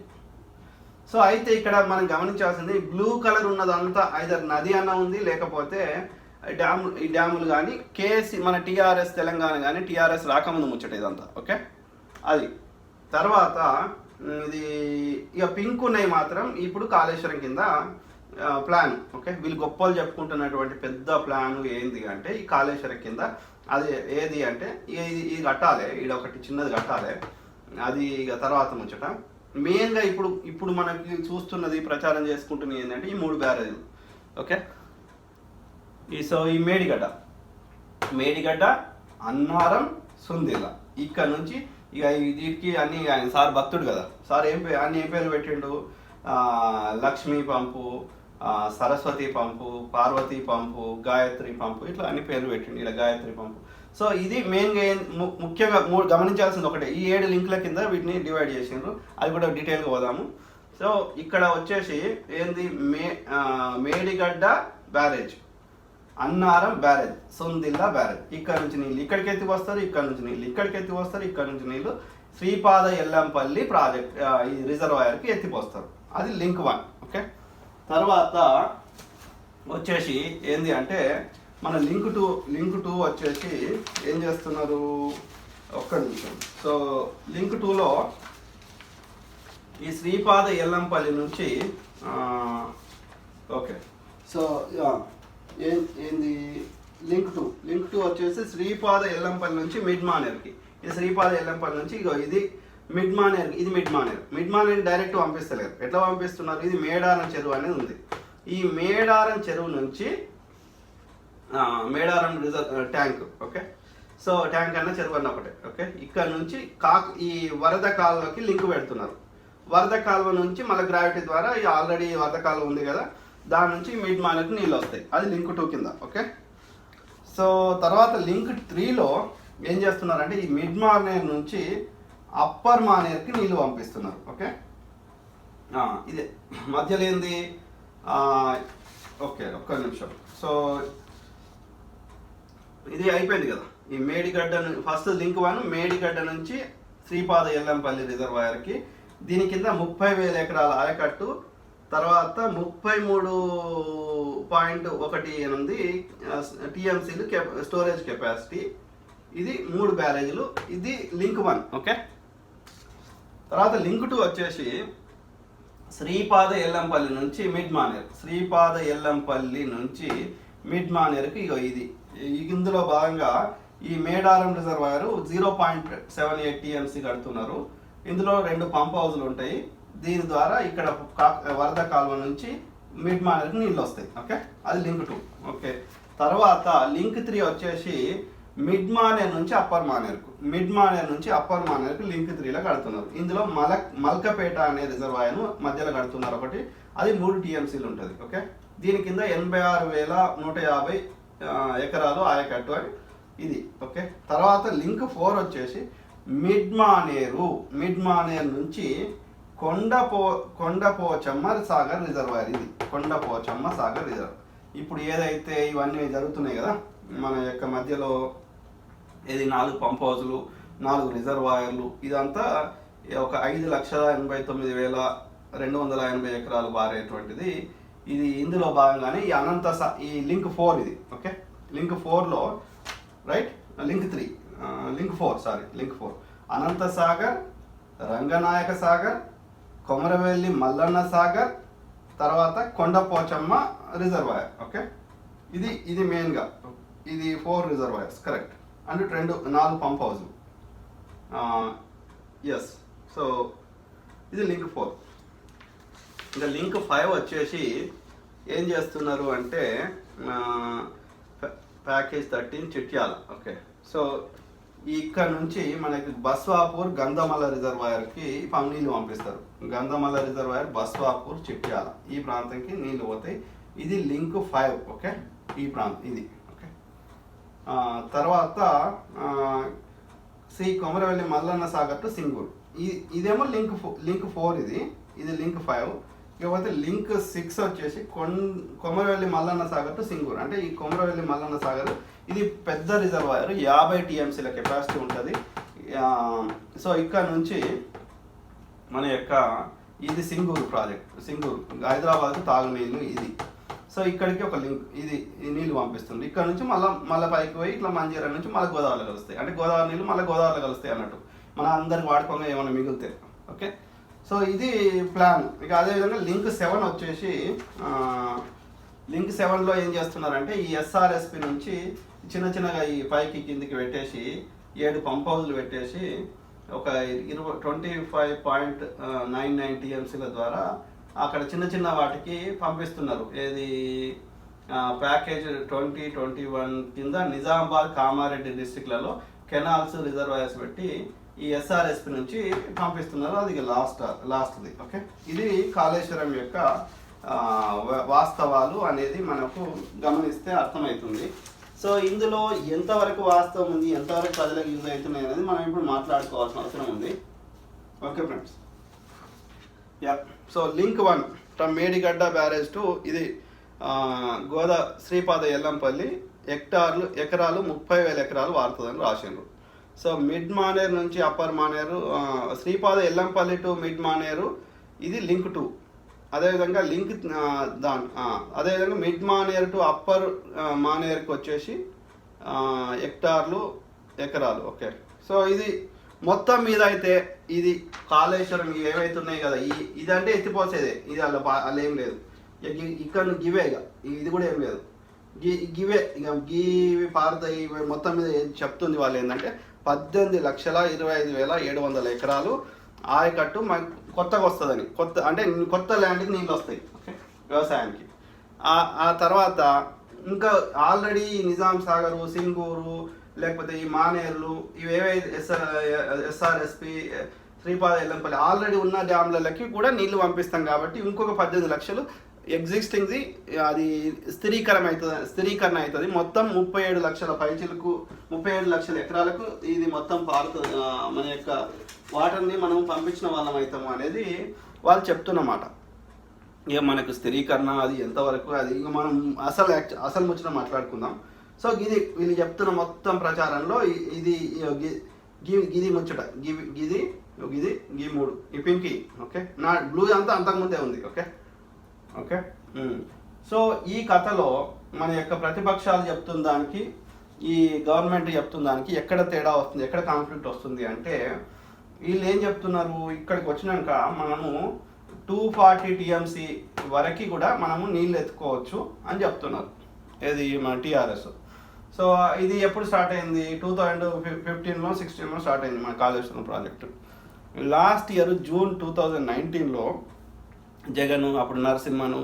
సో అయితే ఇక్కడ మనం గమనించాల్సింది బ్లూ కలర్ ఉన్నదంతా ఐదర్ నది అన్న ఉంది, లేకపోతే ఈ డ్యాములు కానీ కేసీ మన టీఆర్ఎస్ తెలంగాణ కానీ టీఆర్ఎస్ రాకముందు ముచ్చట ఇదంతా. ఓకే. అది తర్వాత ఇది ఇక పింక్ ఉన్నాయి మాత్రం ఇప్పుడు కాళేశ్వరం కింద ప్లాన్. ఓకే. వీళ్ళు గొప్పలు చెప్పుకుంటున్నటువంటి పెద్ద ప్లాన్ ఏంది అంటే ఈ కాళేశ్వరం కింద అది ఏది అంటే ఇది కట్టాలి, ఇది ఒకటి చిన్నది కట్టాలి, అది ఇక తర్వాత ముచ్చట. మెయిన్గా ఇప్పుడు మనకి చూస్తున్నది ప్రచారం చేసుకుంటున్నది ఏంటంటే ఈ 3 బ్యారేజీలు. ఓకే. ఈ మేడిగడ్డ, అన్నారం, సుందిల్ల, ఇక్కడ నుంచి ఇక వీటికి అన్ని ఆయన సార్ భక్తుడు కదా, సార్ ఏం పేర్లు పెట్టిండు, లక్ష్మీ పంపు, సరస్వతి పంపు, పార్వతీ పంపు, గాయత్రి పంపు, ఇట్లా అన్ని పేర్లు పెట్టిండు. ఇలా గాయత్రి పంపు. సో ఇది మెయిన్గా ముఖ్యంగా గమనించాల్సింది ఒకటే, ఈ 7 లింకుల కింద వీటిని డివైడ్ చేసిండ్రు. అది కూడా డీటెయిల్గా పోదాము. సో ఇక్కడ వచ్చేసి ఏంది Medigadda barrage, Annaram barrage, Sundilla barrage. ఇక్కడ నుంచి నీళ్ళు ఇక్కడికి ఎత్తి వస్తారు, ఇక్కడ నుంచి నీళ్ళు ఇక్కడికి ఎత్తి వస్తారు, ఇక్కడ నుంచి నీళ్ళు శ్రీపాద ఎల్లంపల్లి ప్రాజెక్ట్ ఈ రిజర్వాయర్కి ఎత్తిపోస్తారు. అది లింక్ 1. ఓకే. తర్వాత వచ్చేసి ఏంది అంటే మన లింక్ టూ వచ్చేసి ఏం చేస్తున్నారు, ఒక్క నిమిషం. సో లింక్ 2లో ఈ శ్రీపాద ఎల్లంపల్లి నుంచి ఓకే. సో ఏంది లింక్ టూ వచ్చేసి శ్రీపాద ఎల్లంపల్లి నుంచి మిడ్ మానేర్కి. ఇది శ్రీపాద ఎల్లంపల్లి నుంచి ఇది మిడ్ మానేర్ డైరెక్ట్ పంపిస్తలేరు. ఎట్లా పంపిస్తున్నారు, ఇది మేడారం చెరువు అనేది ఉంది. ఈ మేడారం చెరువు నుంచి Medaram tank. Okay. So tank అన్న చెరువు అన్న ఒకటే. ఓకే. ఇక్కడ నుంచి ఈ వరద కాలువకి లింక్ పెడుతున్నారు. వరద కాలువ నుంచి మళ్ళీ గ్రావిటీ ద్వారా ఆల్రెడీ వరద కాలువ ఉంది కదా, దాని నుంచి మిడ్ మానేర్కి నీళ్ళు వస్తాయి. అది లింక్ 2 కింద. ఓకే. సో తర్వాత లింక్ 3లో ఏం చేస్తున్నారంటే ఈ మిడ్ మానేర్ నుంచి అప్పర్ మానేర్కి నీళ్ళు పంపిస్తున్నారు. ఓకే. ఇదే మధ్యలో ఏంది, ఓకే ఒక్క నిమిషం. సో ఇది అయిపోయింది కదా. ఈ మేడిగడ్డ ఫస్ట్ లింక్ 1 మేడిగడ్డ నుంచి శ్రీపాద ఎల్లంపల్లి రిజర్వాయర్కి. దీని కింద 30,000 ఎకరాల ఆయకట్టు, తర్వాత 33.18 టీఎంసీలు స్టోరేజ్ కెపాసిటీ. ఇది 3 బ్యారేజీలు. ఇది లింక్ 1. ఓకే. తర్వాత లింక్ 2 వచ్చేసి శ్రీపాద ఎల్లంపల్లి నుంచి మిడ్ మానేర్కి ఇది ఇందులో భాగంగా ఈ మేడారం రిజర్వాయర్ 0.78 టీఎంసీ కడుతున్నారు. ఇందులో 2 పంప్ హౌజులు ఉంటాయి. దీని ద్వారా ఇక్కడ వరద కాలువ నుంచి మిడ్ మానేర్కి నీళ్ళు వస్తాయి. ఓకే. అది లింక్ 2. ఓకే. తర్వాత లింక్ 3 వచ్చేసి మిడ్ మానేర్ నుంచి అప్పర్ మానేర్కు లింక్ 3లో కడుతున్నారు. ఇందులో మల్కపేట అనే రిజర్వాయర్ మధ్యలో కడుతున్నారు ఒకటి, అది 3 టీఎంసీలు ఉంటుంది. ఓకే. దీని కింద 86,150 ఎకరాలు ఆయకట్టు అని ఇది. ఓకే. తర్వాత లింక్ 4 వచ్చేసి మిడ్ మానేర్ నుంచి కొండపోచమ్మ సాగర్ రిజర్వాయర్. ఇది కొండపోచమ్మ సాగర్ రిజర్వ్. ఇప్పుడు ఏదైతే ఇవన్నీ జరుగుతున్నాయి కదా మన యొక్క మధ్యలో, ఇది 4 పంప్ హౌజులు, 4 రిజర్వాయర్లు, ఇదంతా ఒక 5,89,280 ఎకరాలు బారేటువంటిది. ఇది ఇందులో భాగంగానే ఈ లింక్ 4 ఇది. ఓకే. లింక్ 4లో రైట్ లింక్ 4 అనంత సాగర్, రంగనాయక సాగర్, కొమరవెల్లి మల్లన్న సాగర్, తర్వాత కొండపోచమ్మ రిజర్వాయర్. ఓకే. ఇది మెయిన్గా ఇది 4 రిజర్వాయర్స్ కరెక్ట్, అంటే 4 పంప్ హౌస్లు. ఎస్. సో ఇది లింక్ 4. ఇంకా లింక్ 5 వచ్చేసి ఏం చేస్తున్నారు అంటే ప్యాకేజ్ 13 చిట్యాల. ఓకే. సో ఇక్కడ నుంచి మనకి బస్వాపూర్ గంధమల్ల రిజర్వాయర్కి నీళ్ళు పంపిస్తారు. గంధమల్ల రిజర్వాయర్ బస్వాపూర్ చిట్యాల ఈ ప్రాంతంకి నీళ్ళు పోతాయి. ఇది లింక్ 5. ఓకే. ఈ ప్రాంతం ఇది. ఓకే. తర్వాత శ్రీ కొమరవెల్లి మల్లన్న సాగర్ టు సింగూరు. ఇదేమో లింక్ 4. ఇది లింక్ 5. ఇకపోతే లింక్ 6 వచ్చేసి కొమరవెల్లి మల్లన్న సాగర్ టు సింగూరు. అంటే ఈ కొమరవెల్లి మల్లన్న సాగర్ ఇది పెద్ద రిజర్వాయర్, 50 టీఎంసీల కెపాసిటీ ఉంటుంది. సో ఇక్కడ నుంచి మన యొక్క ఇది సింగూరు ప్రాజెక్ట్, సింగూరు హైదరాబాద్కు తాగునీళ్ళు ఇది. సో ఇక్కడికి ఒక లింక్ ఇది నీళ్ళు పంపిస్తుంది. ఇక్కడ నుంచి మళ్ళీ పైకి పోయి ఇట్లా మంజీరా నుంచి మళ్ళీ గోదావరిలో కలుస్తాయి. అంటే గోదావరి నీళ్ళు మళ్ళీ గోదావరిలో కలుస్తాయి అన్నట్టు, మన అందరికి వాడుకోగా ఏమైనా మిగులుతాయి. ఓకే. సో ఇది ప్లాన్. ఇక అదేవిధంగా లింక్ 7 వచ్చేసి లింక్ 7లో ఏం చేస్తున్నారంటే ఈ ఎస్ఆర్ఎస్పి నుంచి చిన్నగా ఈ పైకి కిందికి పెట్టేసి 7 పంప్ హౌస్లు పెట్టేసి ఒక 25.99 టీఎంసీల ద్వారా అక్కడ చిన్న వాటికి పంపిస్తున్నారు. ఏది ప్యాకేజ్ 2021 కింద నిజామాబాద్ కామారెడ్డి డిస్ట్రిక్ట్లలో కెనాల్స్ రిజర్వాయర్స్ పెట్టి ఈ ఎస్ఆర్ఎస్పి నుంచి పంపిస్తున్నారు. అది లాస్ట్ది. ఓకే. ఇది కాళేశ్వరం యొక్క వాస్తవాలు అనేది మనకు గమనిస్తే అర్థమవుతుంది. సో ఇందులో ఎంతవరకు వాస్తవం ఉంది, ఎంతవరకు ప్రజలకు యూజ్ అవుతున్నాయి అనేది మనం ఇప్పుడు మాట్లాడుకోవాల్సిన అవసరం ఉంది. Okay friends. Yeah. So link 1 from Medigadda barrage to ఇది శ్రీపాద ఎల్లంపల్లి ఎకరాలు 30,000 ఎకరాలు వాడుతుందని రాసిండ్రు. సో మిడ్ మానేరు నుంచి upper Maneru, Sripada Yellampalli to mid Maneru ఇది లింక్ 2. అదేవిధంగా అదేవిధంగా మిడ్ మానేరు టు అప్పర్ మానేరుకి వచ్చేసి ఎకరాలు. ఓకే. సో ఇది మొత్తం మీద అయితే ఇది కాళేశ్వరం ఏవైతే ఉన్నాయి కదా, ఇదంటే ఎత్తిపోసేదే, ఇది అలా ఏం లేదు. ఇక్కడ గివే, ఇక ఇది కూడా ఏం లేదు, గివే ఇక గివి పారుతాయి. మొత్తం మీద చెప్తుంది వాళ్ళు ఏంటంటే 18,25,700 ఎకరాలు ఆయకట్టు మనకు కొత్తగా వస్తుందని, కొత్త ల్యాండ్కి నీళ్ళు వస్తాయి. ఓకే. వ్యవసాయానికి. ఆ తర్వాత ఇంకా ఆల్రెడీ నిజాం సాగరు, సింగూరు, లేకపోతే ఈ మానేర్లు ఇవేవైతే ఎస్ఆర్ఎస్పి, శ్రీపాద ఎల్లంపల్లి ఆల్రెడీ ఉన్న డ్యామ్లకి కూడా నీళ్లు పంపిస్తాం కాబట్టి ఇంకొక 18 లక్షలు ఎగ్జిస్టింగ్ది అది స్థిరీకరణ అవుతుంది. మొత్తం 37 లక్షల పైచిలకు 37 లక్షల ఎకరాలకు ఇది మొత్తం పారుతుంది. మన యొక్క వాటర్ని మనం పంపించిన వాళ్ళం అవుతాము అనేది వాళ్ళు చెప్తున్నమాట. ఇక మనకు స్థిరీకరణ అది ఎంతవరకు, అది ఇక మనం అసలు ముచ్చట మాట్లాడుకుందాం. సో వీళ్ళు చెప్తున్న మొత్తం ప్రచారంలో ఇది ముచ్చట, గిది 3 ఈ పింకి. ఓకే. నా బ్లూ అంతా అంతకుముందే ఉంది. ఓకే. ఓకే. సో ఈ కథలో మన యొక్క ప్రతిపక్షాలు చెప్తున్న దానికి ఈ గవర్నమెంట్ చెప్తున్న దానికి ఎక్కడ తేడా వస్తుంది, ఎక్కడ కాన్ఫ్లిక్ట్ వస్తుంది అంటే వీళ్ళు ఏం చెప్తున్నారు, ఇక్కడికి వచ్చినాక మనము 240 టీఎంసీ వరకు కూడా మనము నీళ్ళు ఎత్తుకోవచ్చు అని చెప్తున్నారు. ఇది మన టీఆర్ఎస్. సో ఇది ఎప్పుడు స్టార్ట్ అయింది, 2015లో 16లో స్టార్ట్ అయింది మన Kaleshwaram project. Last year June 2019లో జగన్, అప్పుడు నరసింహను,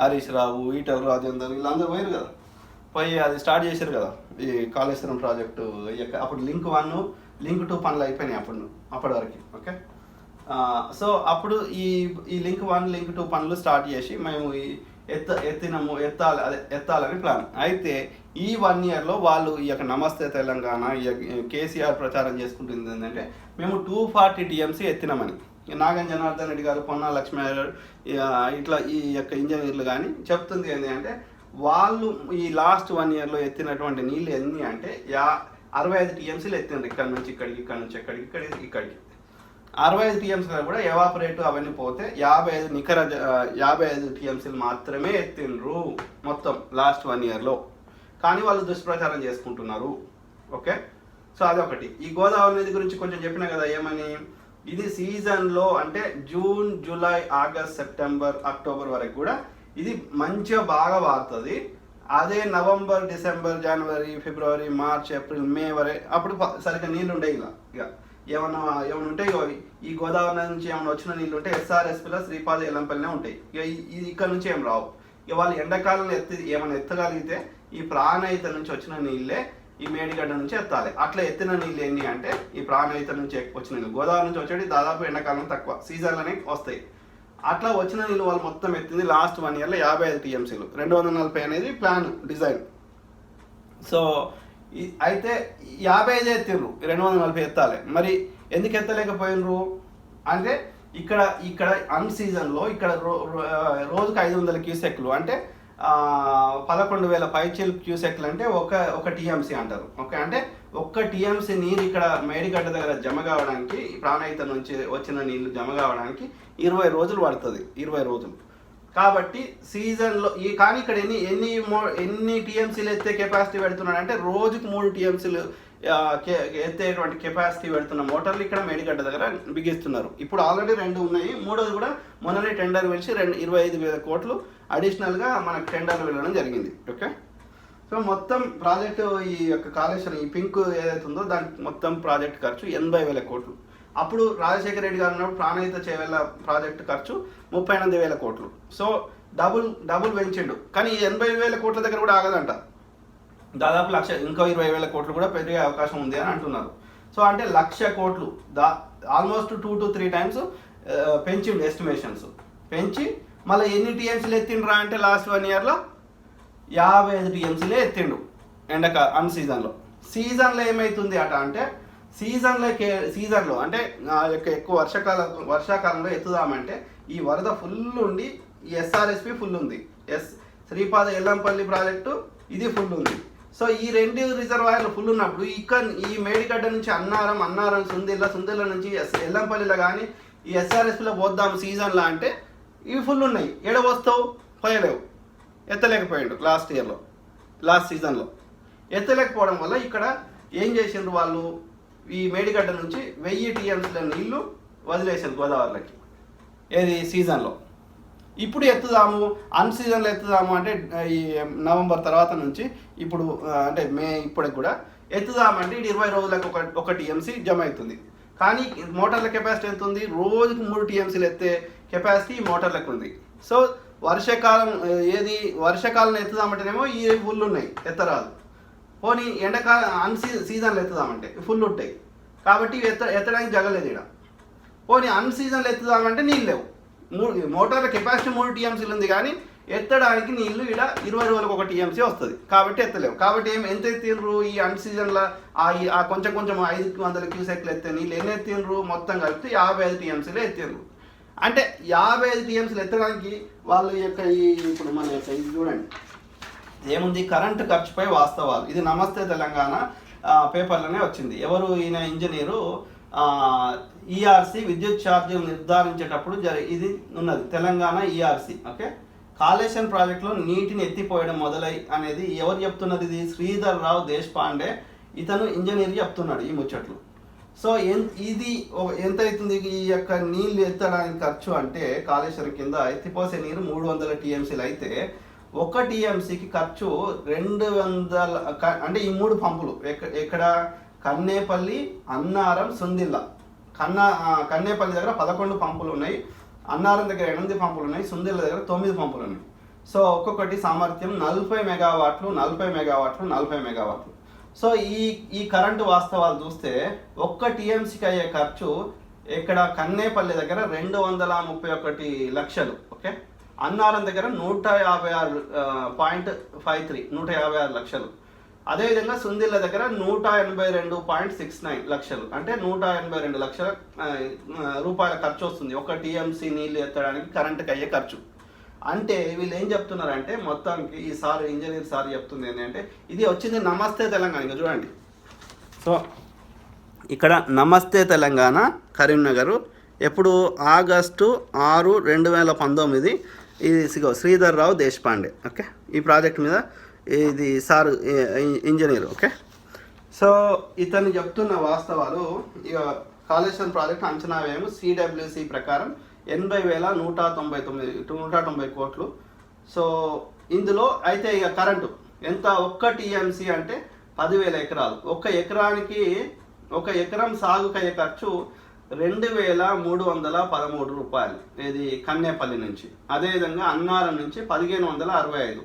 హరీష్ రావు, ఈటల రాజేందర్ వీళ్ళందరూ పోయారు కదా, పోయి అది స్టార్ట్ చేశారు కదా ఈ కాళేశ్వరం ప్రాజెక్టు. అప్పుడు లింక్ 1 లింక్ 2 పనులు అయిపోయినాయి అప్పటి వరకు. ఓకే. సో అప్పుడు ఈ లింక్ 1 లింక్ 2 పనులు స్టార్ట్ చేసి మేము ఎత్తాలని ప్లాన్. అయితే ఈ 1 ఇయర్లో వాళ్ళు ఈ యొక్క నమస్తే తెలంగాణ కేసీఆర్ ప్రచారం చేసుకుంటుంది ఏంటంటే మేము 240 టీఎంసీ ఎత్తినామని. నాగం జనార్దన్ రెడ్డి గారు, పొన్నా లక్ష్మీ గారు ఇట్లా ఈ యొక్క ఇంజనీర్లు కానీ చెప్తుంది ఏంటి అంటే వాళ్ళు ఈ లాస్ట్ 1 ఇయర్లో ఎత్తినటువంటి నీళ్ళు ఎన్ని అంటే 65 టీఎంసీలు ఎత్తిండ్రు. ఇక్కడ నుంచి ఇక్కడికి, ఇక్కడ నుంచి ఇక్కడికి 65 టీఎంసీలు కూడా ఎవాపరేట్ అవన్నీ పోతే 55 టీఎంసీలు మాత్రమే ఎత్తిండ్రు మొత్తం లాస్ట్ 1 ఇయర్లో. కానీ వాళ్ళు దుష్ప్రచారం చేసుకుంటున్నారు. ఓకే. సో అదొకటి. ఈ గోదావరి నది గురించి కొంచెం చెప్పినా కదా ఏమని, ఇది సీజన్లో అంటే June, July, August, September, October వరకు కూడా ఇది మంచిగా బాగా వారుతుంది. అదే నవంబర్, డిసెంబర్, జనవరి, ఫిబ్రవరి, మార్చ్, ఏప్రిల్, మే వరే అప్పుడు సరిగ్గా నీళ్ళు ఉండేవి. ఇక ఏమన్నా ఉంటాయి ఈ గోదావరి నుంచి ఏమైనా వచ్చిన నీళ్ళు ఉంటే ఎస్ఆర్ఎస్పీలో శ్రీపాద ఎల్లంపల్లినే ఉంటాయి. ఇక ఇక్కడ నుంచి ఏం రావు. ఇక వాళ్ళు ఎండాకాలంలో ఏమైనా ఎత్తగలిగితే ఈ ప్రాణహిత నుంచి వచ్చిన నీళ్ళే ఈ మేడిగడ్డ నుంచి ఎత్తాలి. అట్లా ఎత్తిన నీళ్ళు ఎన్ని అంటే ఈ ప్రాణహిత నుంచి వచ్చిన నీళ్ళు గోదావరి నుంచి వచ్చేది దాదాపు ఎండాకాలం తక్కువ, సీజన్లోనే వస్తాయి. అట్లా వచ్చిన నీళ్ళు వాళ్ళు మొత్తం ఎత్తింది లాస్ట్ 1 ఇయర్లో 55 టీఎంసీలు, 240 అనేది ప్లాన్ డిజైన్. సో అయితే 55 ఎత్తిర్రు, 240 ఎత్తాలి. మరి ఎందుకు ఎత్తలేకపోయినరు అంటే ఇక్కడ అన్ సీజన్లో ఇక్కడ రోజుకు 500 క్యూసెక్లు అంటే 11,000 పైచీలు క్యూసెక్లు అంటే ఒక టీఎంసీ అంటారు. ఓకే, అంటే ఒక్క టీఎంసీ నీరు ఇక్కడ మేడిగడ్డ దగ్గర జమ కావడానికి, ప్రాణహిత నుంచి వచ్చిన నీళ్లు జమ కావడానికి 20 రోజులు పడుతుంది. 20 రోజులు కాబట్టి సీజన్లో కానీ ఇక్కడ ఎన్ని టీఎంసీలు ఎత్తే కెపాసిటీ పెడుతున్నాడు అంటే రోజుకు 3 టీఎంసీలు ఎత్తేటువంటి కెపాసిటీ పెడుతున్న మోటార్లు ఇక్కడ మేడిగడ్డ దగ్గర బిగిస్తున్నారు. ఇప్పుడు ఆల్రెడీ 2 ఉన్నాయి, 3వది కూడా మొన్ననే టెండర్ పిలిచి 25,000 కోట్లు అడిషనల్గా మనకు టెండర్లు వెళ్ళడం జరిగింది. ఓకే, సో మొత్తం ప్రాజెక్టు ఈ యొక్క కాళేశ్వరం ఈ పింక్ ఏదైతే ఉందో దానికి మొత్తం ప్రాజెక్ట్ ఖర్చు 80,000 కోట్లు. అప్పుడు రాజశేఖర రెడ్డి గారు ఉన్నప్పుడు ప్రాణహిత చేవెళ్ళ ప్రాజెక్టు ఖర్చు 38,000 కోట్లు. సో డబుల్ పెంచిండు. కానీ ఈ 80,000 కోట్ల దగ్గర కూడా ఆగదంట, దాదాపు ఇంకో 20,000 కోట్లు కూడా పెరిగే అవకాశం ఉంది అని అంటున్నారు. సో అంటే 1,00,000 కోట్లు ఆల్మోస్ట్ 2 to 3 times పెంచిండు ఎస్టిమేషన్స్. పెంచి మళ్ళీ ఎన్ని టీఎంసీలు ఎత్తిండ్రా అంటే లాస్ట్ 1 ఇయర్లో 55 టీఎంసీలే ఎత్తిండు అన్ సీజన్లో. సీజన్లో ఏమవుతుంది అట అంటే సీజన్లో అంటే ఎక్కువ వర్షాకాలంలో ఎత్తుదామంటే ఈ వరద ఫుల్ ఉండి ఈ ఎస్ఆర్ఎస్పి ఫుల్ ఉంది, శ్రీపాద ఎల్లంపల్లి ప్రాజెక్టు ఇది ఫుల్ ఉంది. సో ఈ 2 రిజర్వాయర్లు ఫుల్ ఉన్నప్పుడు ఈ మేడిగడ్డ నుంచి అన్నారం సుందిల్ల నుంచి ఎల్లంపల్లిలో కానీ ఈ ఎస్ఆర్ఎస్పిలో పోద్దాం సీజన్లో అంటే ఇవి ఫుల్ ఉన్నాయి. వస్తావు పోయలేవు, ఎత్తలేకపోయాడు లాస్ట్ సీజన్లో. ఎత్తలేకపోవడం వల్ల ఇక్కడ ఏం చేసిండ్రు వాళ్ళు, ఈ మేడిగడ్డ నుంచి 1000 టీఎంసీల నీళ్లు వదిలేసారు గోదావరిలోకి ఏది సీజన్లో. ఇప్పుడు ఎత్తుదాము అన్ సీజన్లో ఎత్తుదాము అంటే ఈ నవంబర్ తర్వాత నుంచి ఇప్పుడు అంటే మే ఇప్పటికి కూడా ఎత్తుదామంటే ఇది 20 రోజులకు ఒక టీఎంసీ జమ అవుతుంది. కానీ మోటార్ల కెపాసిటీ ఎంత ఉంది, రోజుకు 3 టీఎంసీలు ఎత్తే కెపాసిటీ ఈ మోటార్లకు ఉంది. సో వర్షాకాలం ఎత్తుదామంటేనేమో ఈ ఫుల్ ఉన్నాయి, ఎత్తరాదు. పోనీ ఎండాకాలం సీజన్లో ఎత్తుదామంటే ఫుల్ ఉంటాయి కాబట్టి ఎత్తడానికి జగలేదు ఇక్కడ. పోనీ అన్ సీజన్లో ఎత్తుదామంటే నీళ్ళు లేవు. మోటార్ల కెపాసిటీ 3 టీఎంసీలు ఉంది కానీ ఎత్తడానికి నీళ్లు ఇక్కడ 20 రోజులకు 1 టీఎంసీ వస్తుంది కాబట్టి ఎత్తలేవు. కాబట్టి ఎంత ఎత్తిండ్రు ఈ అన్ సీజన్లో కొంచెం 500 క్యూసెక్లు ఎత్తే నీళ్ళు ఎన్ని ఎత్తిండ్రు మొత్తం కలిపి 55 టీఎంసీలు ఎత్తిండ్రు. అంటే 55 టీఎంసీలు ఎత్తడానికి వాళ్ళ యొక్క ఇప్పుడు మన యొక్క ఇది చూడండి ఏముంది, కరెంటు ఖర్చుపై వాస్తవాలు. ఇది నమస్తే తెలంగాణ పేపర్లోనే వచ్చింది. ఎవరు ఈయన ఇంజనీరు ఈఆర్సీ విద్యుత్ ఛార్జీలు నిర్ధారించేటప్పుడు ఇది ఉన్నది తెలంగాణ ఈఆర్సీ. ఓకే, కాళేశ్వరం ప్రాజెక్టులో నీటిని ఎత్తిపోయడం మొదలై అనేది ఎవరు చెప్తున్నది, ఇది శ్రీధర్ రావు దేశపాండే, ఇతను ఇంజనీర్ చెప్తున్నాడు ఈ ముచ్చట్లు. సో ఇది ఎంత అవుతుంది ఈ యొక్క నీళ్ళు ఎత్తడానికి ఖర్చు అంటే కాళేశ్వరం కింద ఎత్తిపోసే నీరు 300 టీఎంసీలు అయితే 1 టీఎంసీకి ఖర్చు 200 అంటే ఈ 3 పంపులు ఎక్కడ కన్నేపల్లి, అన్నారం, సుందిల్ల. కన్నేపల్లి దగ్గర 11 పంపులు ఉన్నాయి, అన్నారం దగ్గర 8 పంపులు ఉన్నాయి, సుందిల్ల దగ్గర 9 పంపులు ఉన్నాయి. సో ఒక్కొక్కటి సామర్థ్యం 40 మెగావాట్లు 40 మెగావాట్లు 40 మెగావాట్లు. సో ఈ కరెంటు వాస్తవాలు చూస్తే 1 టీఎంసీకి అయ్యే ఖర్చు ఇక్కడ కన్నేపల్లి దగ్గర 231 లక్షలు. ఓకే, అన్నారం దగ్గర 156.53 156 లక్షలు. అదేవిధంగా సుందిల్ల దగ్గర 182.69 లక్షలు అంటే 182 లక్షల రూపాయల ఖర్చు వస్తుంది 1 టీఎంసీ నీళ్ళు ఎత్తడానికి కరెంటుకి అయ్యే ఖర్చు. అంటే వీళ్ళు ఏం చెప్తున్నారంటే మొత్తానికి ఈ ఇంజనీర్ సార్ చెప్తుంది ఏంటంటే ఇది వచ్చింది నమస్తే తెలంగాణ. ఇంకా చూడండి, సో ఇక్కడ నమస్తే తెలంగాణ కరీంనగర్ ఎప్పుడు ఆగస్టు 6, 2019 ఇది శ్రీధర్ రావు దేశపాండే. ఓకే, ఈ ప్రాజెక్ట్ మీద ఇది సార్ ఇంజనీర్. ఓకే, సో ఇతను చెప్తున్న వాస్తవాలు ఇక కాళేశ్వరం ప్రాజెక్ట్ అంచనా వ్యయం సిడబ్ల్యూసి ప్రకారం 80,190 కోట్లు. సో ఇందులో అయితే ఇక కరెంటు ఎంత? ఒక్క టీఎంసీ అంటే 10,000 ఎకరాలు. ఒక ఎకరం సాగుకయ్యే ఖర్చు 2,313 రూపాయలు. ఇది కన్నేపల్లి నుంచి. అదేవిధంగా అన్నారం నుంచి 1,565.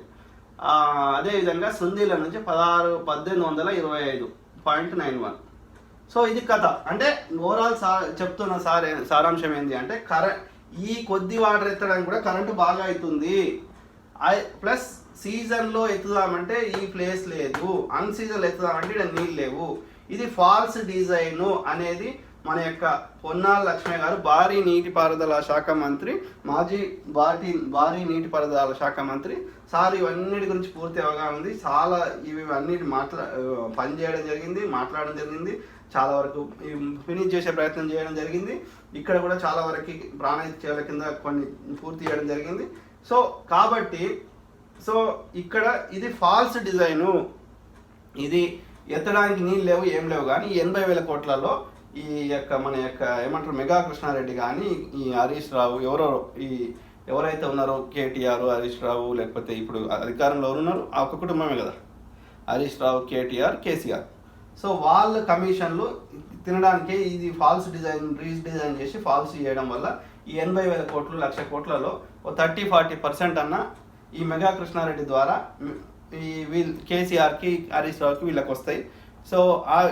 అదేవిధంగా సుందీల నుంచి 1825.91. సో ఇది కథ. అంటే ఓవరాల్ చెప్తున్న సారాంశం ఏంటి అంటే ఈ కొద్ది వాటర్ ఎత్తడానికి కూడా కరెంటు బాగా అవుతుంది. ప్లస్ సీజన్లో ఎత్తుదామంటే ఈ ప్లేస్ లేదు, అన్ సీజన్లో ఎత్తుదామంటే ఇక్కడ నీళ్ళు లేవు. ఇది ఫాల్స్ డిజైన్ అనేది మన యొక్క పొన్నాల లక్ష్మయ్య గారు భారీ నీటిపారుదల శాఖ మంత్రి, మాజీ భారీ నీటిపారుదల శాఖ మంత్రి సార్ ఇవన్నిటి గురించి పూర్తి అవగాహన ఉంది. చాలా ఇవన్నిటి పనిచేయడం జరిగింది, మాట్లాడడం జరిగింది. చాలా వరకు ఫినిష్ చేసే ప్రయత్నం చేయడం జరిగింది. ఇక్కడ కూడా చాలా వరకు ప్రాణహిత్యాల కింద కొన్ని పూర్తి చేయడం జరిగింది. సో కాబట్టి ఇక్కడ ఇది ఫాల్స్ డిజైను. ఇది ఎత్తడానికి నీళ్ళు లేవు, ఏం లేవు. కానీ ఈ 80,000 కోట్లలో ఈ యొక్క మన యొక్క ఏమంటారు మెగా కృష్ణారెడ్డి కానీ ఈ హరీష్ రావు ఎవరైతే ఉన్నారో కేటీఆర్, హరీష్ రావు, లేకపోతే ఇప్పుడు అధికారంలో ఉన్నారు ఆ ఒక్క కుటుంబమే కదా, హరీష్ రావు, కేటీఆర్, కేసీఆర్. సో వాళ్ళ కమిషన్లు తినడానికే ఇది ఫాల్స్ రీడిజైన్ చేసి ఫాల్స్ చేయడం వల్ల ఈ 80,000 కోట్లు, 1,00,000 కోట్లలో 30-40% అన్న ఈ మెగా కృష్ణారెడ్డి ద్వారా ఈ కేసీఆర్కి, హరీష్ రావుకి వీళ్ళకి వస్తాయి. సో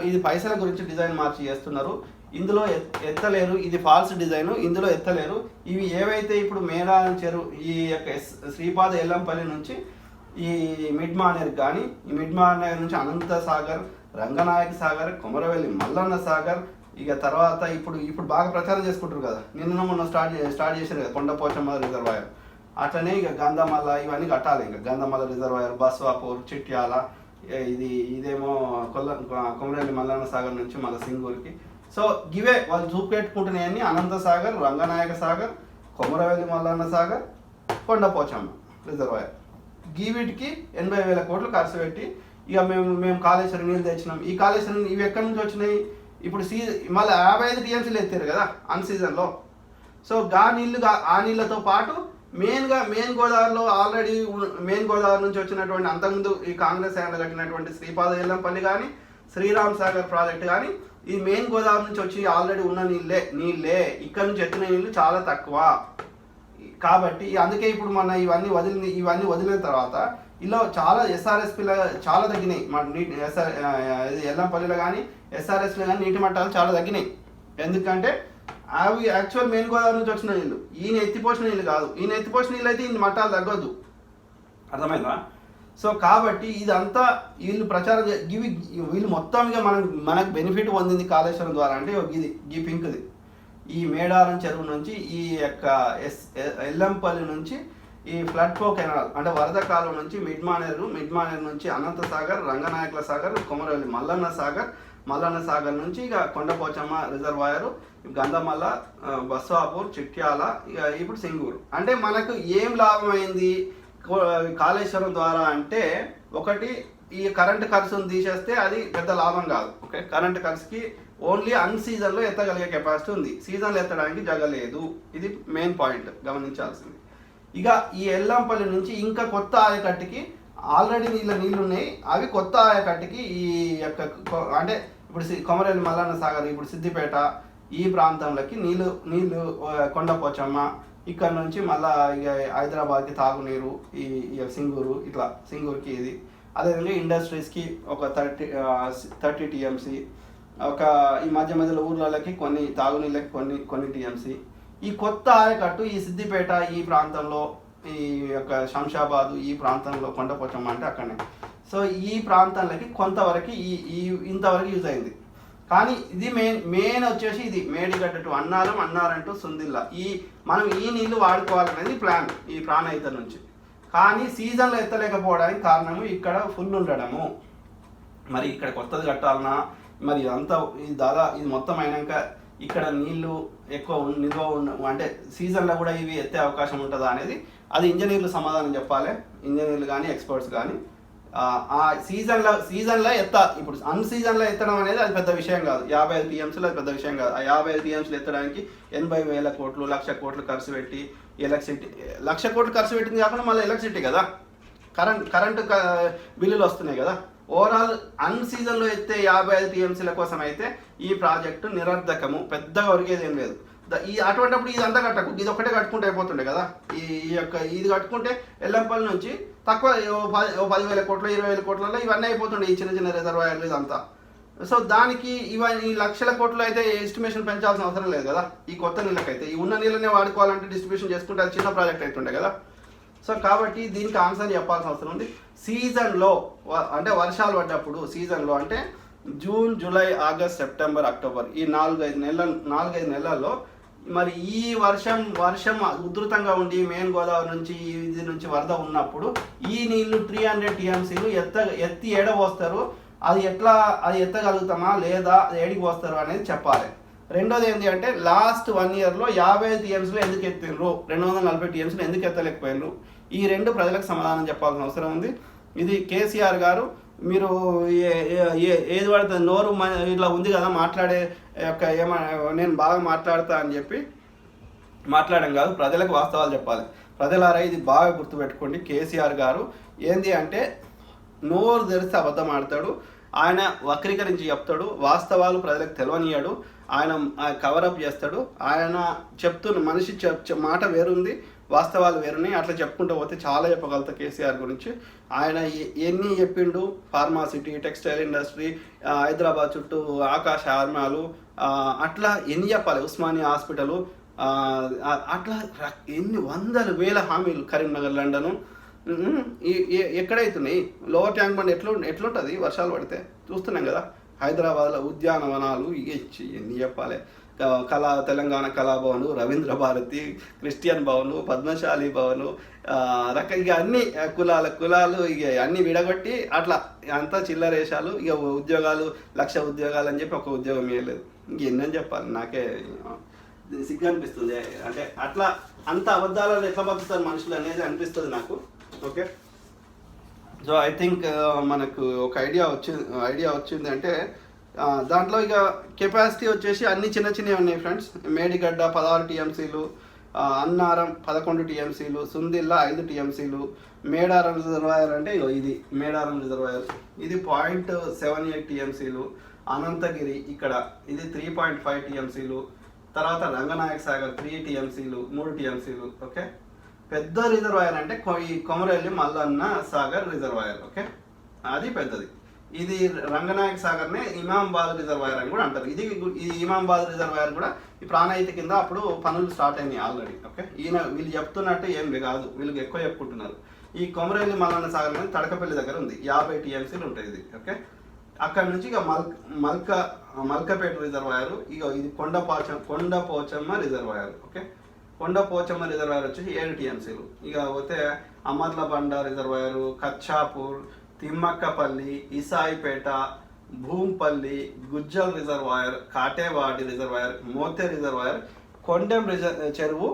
ఇది పైసల గురించి డిజైన్ మార్చి చేస్తున్నారు. ఇందులో ఎత్తలేరు. ఇది ఫాల్స్ డిజైన్, ఇందులో ఎత్తలేరు. ఇవి ఏవైతే ఇప్పుడు మేడారం చెరువు ఈ యొక్క శ్రీపాద ఎల్లంపల్లి నుంచి ఈ మిడ్ మానేర్ కానీ, ఈ మిడ్ మానేర్ నుంచి అనంత సాగర్, రంగనాయక సాగర్, కొమరవెల్లి మల్లన్న సాగర్, ఇక తర్వాత ఇప్పుడు బాగా ప్రచారం చేసుకుంటారు కదా, నిన్న మొన్న స్టార్ట్ చేశారు కదా కొండపోచమ్మ రిజర్వాయర్. అట్లనే ఇక గంధమల్ల ఇవన్నీ కట్టాలి. ఇంకా గంధమల్ల రిజర్వాయర్, బస్వాపూర్, చిట్యాల, ఇదేమో కొమరవెల్లి మల్లన్న సాగర్ నుంచి మళ్ళీ సింగూరుకి. సో ఇవే వాళ్ళు చూపెట్టుకుంటున్నాయని అనంత సాగర్, రంగనాయక సాగర్, కొమరవెల్లి మల్లన్న సాగర్, కొండపోచమ్మ రిజర్వాయర్. వీటికి 80,000 కోట్లు ఖర్చు పెట్టి ఇక మేము కాళేశ్వరం నీళ్ళు తెచ్చినాం. ఈ కాళేశ్వరం ఇవి ఎక్కడి నుంచి వచ్చినాయి? ఇప్పుడు మళ్ళీ 55 టీఎంసీలు ఎత్తారు కదా అన్ సీజన్లో. సో ఆ నీళ్ళతో పాటు మెయిన్ గోదావరిలో ఆల్రెడీ మెయిన్ గోదావరి నుంచి వచ్చినటువంటి అంతకుముందు ఈ కాంగ్రెస్ హ్యాండ్ కట్టినటువంటి శ్రీపాద ఎల్లంపల్లి కానీ, శ్రీరామ్ సాగర్ ప్రాజెక్ట్ కానీ ఈ మెయిన్ గోదావరి నుంచి వచ్చి ఆల్రెడీ ఉన్న నీళ్ళే ఇక్కడ నుంచి ఎత్తిన నీళ్ళు చాలా తక్కువ. కాబట్టి అందుకే ఇప్పుడు మన ఇవన్నీ వదిలిన తర్వాత ఇలా చాలా ఎస్ఆర్ఎస్పీలో చాలా తగ్గినాయి. ఎల్లంపల్లిలో కానీ ఎస్ఆర్ఎస్పీలో కానీ నీటి మట్టాలు చాలా తగ్గినాయి. ఎందుకంటే అవి యాక్చువల్ మెయిన్ గోదావరి నుంచి వచ్చిన నీళ్ళు, ఈయన ఎత్తిపోసిన నీళ్ళు కాదు. ఈయన ఎత్తిపోసిన నీళ్ళు అయితే ఈ మట్టాలు తగ్గొద్దు. అర్థమైందా? సో కాబట్టి ఇదంతా వీళ్ళు ప్రచారం వీళ్ళు మొత్తంగా మనకు బెనిఫిట్ పొందింది కాళేశ్వరం ద్వారా అంటే ఈ పింక్ది ఈ మేడారం చెరువు నుంచి ఈ యొక్క ఎల్లంపల్లి నుంచి ఈ ఫ్లడ్ ఫ్లో కెనాల్ అంటే వరద కాలం నుంచి మిడ్ మానేర్ నుంచి అనంత సాగర్, రంగనాయకుల సాగర్, కొమరవెల్లి మల్లన్న సాగర్ నుంచి ఇక కొండపోచమ్మ రిజర్వాయరు, గంధమల్ల, బస్వాపూర్, చిట్యాల, ఇక ఇప్పుడు సింగూరు. అంటే మనకు ఏం లాభమైంది కాళేశ్వరం ద్వారా అంటే, ఒకటి ఈ కరెంటు ఖర్చును తీసేస్తే అది పెద్ద లాభం కాదు. ఓకే, కరెంటు ఖర్చుకి ఓన్లీ అన్ సీజన్లో ఎత్తగలిగే కెపాసిటీ ఉంది, సీజన్లో ఎత్తడానికి జగలేదు. ఇది మెయిన్ పాయింట్ గమనించాల్సింది. ఇక ఈ ఎల్లంపల్లి నుంచి ఇంకా కొత్త ఆయకట్టుకి ఆల్రెడీ నీళ్ళు ఉన్నాయి, అవి కొత్త ఆయకట్టుకి ఈ యొక్క అంటే ఇప్పుడు కొమరవెల్లి మల్లన్న సాగర్, ఇప్పుడు సిద్దిపేట ఈ ప్రాంతంలోకి నీళ్ళు కొండపోచమ్మ, ఇక్కడ నుంచి మళ్ళీ ఇక హైదరాబాద్కి తాగునీరు ఈ సింగూరు, ఇట్లా సింగూరుకి ఇది. అదేవిధంగా ఇండస్ట్రీస్కి ఒక 30 టీఎంసీ, ఒక ఈ మధ్యలో ఊర్లకి కొన్ని తాగునీళ్ళకి కొన్ని టీఎంసీ. ఈ కొత్త ఆయకట్టు ఈ సిద్దిపేట ఈ ప్రాంతంలో, ఈ యొక్క శంషాబాదు ఈ ప్రాంతంలో కొండపోచమ్మ అంటే అక్కడనే. సో ఈ ప్రాంతాలకి కొంతవరకు ఇంతవరకు యూజ్ అయింది. కానీ ఇది మెయిన్ వచ్చేసి ఇది మేడిగడ్డ టు అన్నారం టు సుందిల్ల మనం ఈ నీళ్లు వాడుకోవాలనేది ప్లాన్ ఈ ప్రాణహిత నుంచి. కానీ సీజన్లో ఎత్తలేకపోవడానికి కారణము ఇక్కడ ఫుల్ ఉండడము. మరి ఇక్కడ కొత్తది కట్టాలన్నా మరి ఇదంతా ఇది మొత్తం అయినాక ఇక్కడ నీళ్లు ఎక్కువ నిల్వ అంటే సీజన్లో కూడా ఇవి ఎత్తే అవకాశం ఉంటుందా అనేది అది ఇంజనీర్లు సమాధానం చెప్పాలి. ఇంజనీర్లు కానీ ఎక్స్పర్ట్స్ కానీ ఆ సీజన్లో ఇప్పుడు అన్ సీజన్లో ఎత్తడం అనేది అది పెద్ద విషయం కాదు. 55 టీఎంసీలు అది పెద్ద విషయం కాదు. ఆ 55 టీఎంసీలు ఎత్తడానికి 80,000 కోట్లు, 1,00,000 కోట్లు ఖర్చు పెట్టి 1,00,000 కోట్లు ఖర్చు పెట్టింది కాకుండా మళ్ళీ ఎలక్ట్రిసిటీ కదా. కరెంటు బిల్లులు వస్తున్నాయి కదా. ఓవరాల్ అన్ సీజన్లో అయితే 55 టీఎంసీల కోసం అయితే ఈ ప్రాజెక్టు నిరర్ధకము, పెద్దగా ఒరిగేది ఏం లేదు. అటువంటిప్పుడు ఇదంతా కట్టకు, ఇది ఒక్కటే కట్టుకుంటే అయిపోతుండే కదా. ఇది కట్టుకుంటే ఎల్లంపల్లి నుంచి తక్కువ 10,000 కోట్లు 20,000 కోట్లలో ఇవన్నీ అయిపోతుండే, ఈ చిన్న చిన్న రిజర్వాయర్లు ఇదంతా. సో దానికి ఇవన్నీ లక్షల కోట్లు అయితే ఎస్టిమేషన్ పెంచాల్సిన అవసరం లేదు కదా. ఈ కొత్త నీళ్ళకైతే ఈ ఉన్న నీళ్ళనే వాడుకోవాలంటే డిస్ట్రిబ్యూషన్ చేసుకుంటే అది చిన్న ప్రాజెక్ట్ అవుతుండే కదా. సో కాబట్టి దీనికి ఆన్సర్ చెప్పాల్సిన అవసరం ఉంది. సీజన్లో అంటే వర్షాలు పడ్డప్పుడు, సీజన్లో అంటే June, July, August, September, October ఈ 4-5 నెలల్లో మరి ఈ వర్షం ఉధృతంగా ఉండి మెయిన్ గోదావరి నుంచి ఇది నుంచి వరద ఉన్నప్పుడు ఈ నీళ్లు 300 టీఎంసీలు ఎత్తి ఏడబోస్తారు. అది ఎత్తగలుగుతామా లేదా, ఏడికి పోస్తారు అనేది చెప్పాలి. రెండోది ఏంటి అంటే లాస్ట్ 1 ఇయర్లో 50 టీఎంసీలు ఎందుకు ఎత్తిండ్రు, 240 టీఎంసీలు ఎందుకు ఎత్తలేకపోయినరు, ఈ రెండు ప్రజలకు సమాధానం చెప్పాల్సిన అవసరం ఉంది. ఇది కేసీఆర్ గారు మీరు ఏది పడుతుంది నోరు ఇట్లా ఉంది కదా మాట్లాడే యొక్క నేను బాగా మాట్లాడతా అని చెప్పి మాట్లాడడం కాదు, ప్రజలకు వాస్తవాలు చెప్పాలి. ప్రజలారా ఇది బాగా గుర్తుపెట్టుకోండి. కేసీఆర్ గారు ఏంది అంటే నోరు తెరిస్తే అబద్ధం ఆడతాడు, ఆయన వక్రీకరించి చెప్తాడు, వాస్తవాలు ప్రజలకు తెలియనియాడు, ఆయన కవరప్ చేస్తాడు. ఆయన చెప్తున్న మనిషి మాట వేరుంది, వాస్తవాలు వేరున్నాయి. అట్లా చెప్పుకుంటూ పోతే చాలా చెప్పగలుగుతా కేసీఆర్ గురించి. ఆయన ఎన్ని చెప్పిండు, ఫార్మాసిటీ, టెక్స్టైల్ ఇండస్ట్రీ, హైదరాబాద్ చుట్టూ ఆకాశ ఆర్మాలు, అట్లా ఎన్ని చెప్పాలి, ఉస్మానియా హాస్పిటలు, అట్లా ఎన్ని వందల వేల హామీలు, కరీంనగర్, లండను ఎక్కడైతున్నాయి. లోవర్ ట్యాంక్ బండ్ ఎట్లుంటుంది వర్షాలు పడితే చూస్తున్నాం కదా. హైదరాబాద్లో ఉద్యానవనాలు ఎన్ని చెప్పాలి, తెలంగాణ కళాభవను, రవీంద్ర భారతి, క్రిస్టియన్ భవను, పద్మశాలి భవను, ఇక అన్ని కులాలు ఇక అన్ని విడగొట్టి అట్లా అంతా చిల్లరేషాలు. ఇక ఉద్యోగాలు 1,00,000 ఉద్యోగాలు అని చెప్పి ఒక ఉద్యోగం ఇవ్వలేదు. ఇంకెన్నని చెప్పాలి, నాకే సిగ్గు అనిపిస్తుంది. అంటే అట్లా అంత అబద్ధాలను ఎట్లా బతుకుతారు మనుషులు అనేది అనిపిస్తుంది నాకు. ఓకే, సో ఐ థింక్ మనకు ఒక ఐడియా వచ్చింది అంటే దాంట్లో ఇక కెపాసిటీ వచ్చేసి అన్ని చిన్నవి ఉన్నాయి ఫ్రెండ్స్. మేడిగడ్డ 16 టీఎంసీలు, అన్నారం 11 టీఎంసీలు, సుందిల్లా 5 టీఎంసీలు, మేడారం రిజర్వాయర్ అంటే ఇది మేడారం రిజర్వాయర్ ఇది 0.78 టీఎంసీలు, అనంతగిరి ఇక్కడ ఇది 3.5 టీఎంసీలు, తర్వాత రంగనాయక సాగర్ 3 టీఎంసీలు 3 టీఎంసీలు. ఓకే, పెద్ద రిజర్వాయర్ అంటే ఈ కొమరవెల్లి మల్లన్న సాగర్ రిజర్వాయర్. ఓకే, అది పెద్దది. ఇది రంగనాయక సాగర్నే ఇమాంబాద్ రిజర్వాయర్ అని కూడా అంటారు. ఈ ఇమాంబాద్ రిజర్వాయర్ కూడా ఈ ప్రాణహిత కింద అప్పుడు పనులు స్టార్ట్ అయినాయి ఆల్రెడీ. ఓకే, వీళ్ళు చెప్తున్నట్టు ఏం కాదు, వీళ్ళకి ఎక్కువ చెప్పుకుంటున్నారు. ఈ కొమరవెల్లి మల్లన్న సాగర్ అనేది తడకపల్లి దగ్గర ఉంది, 50 టీఎంసీలు ఉంటుంది ఇది. ఓకే, అక్కడ నుంచి ఇక మల్కపేట రిజర్వాయర్, ఇక ఇది Kondapochamma reservoir. Okay, Kondapochamma reservoir వచ్చేసి 7 టీఎంసీలు. ఇక పోతే Amarlabanda reservoir, Kachapur, Thimmakkapalli, Isaipet, Bhoompalli, Gujjal reservoir, Katewadi reservoir, Mothe reservoir, Kondem చెరువు,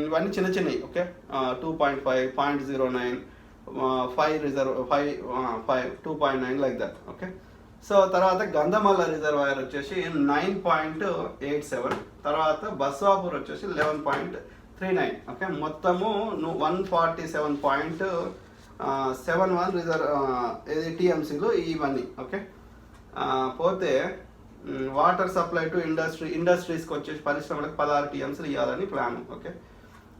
ఇవన్నీ చిన్నవి. Okay, 2.5, 0.09, 5 2.9 like that. Okay, so తర్వాత గంధమల్ల రిజర్వాయర్ వచ్చేసి 9.87, తర్వాత బస్వాపూర్ వచ్చేసి 11.39. ఓకే, మొత్తము 147.71 టీఎంసీలు ఇవన్నీ. ఓకే, పోతే వాటర్ సప్లై టు ఇండస్ట్రీస్కి వచ్చేసి పరిశ్రమలకు 16 టీఎంసీలు ఇవ్వాలని ప్లాన్. ఓకే,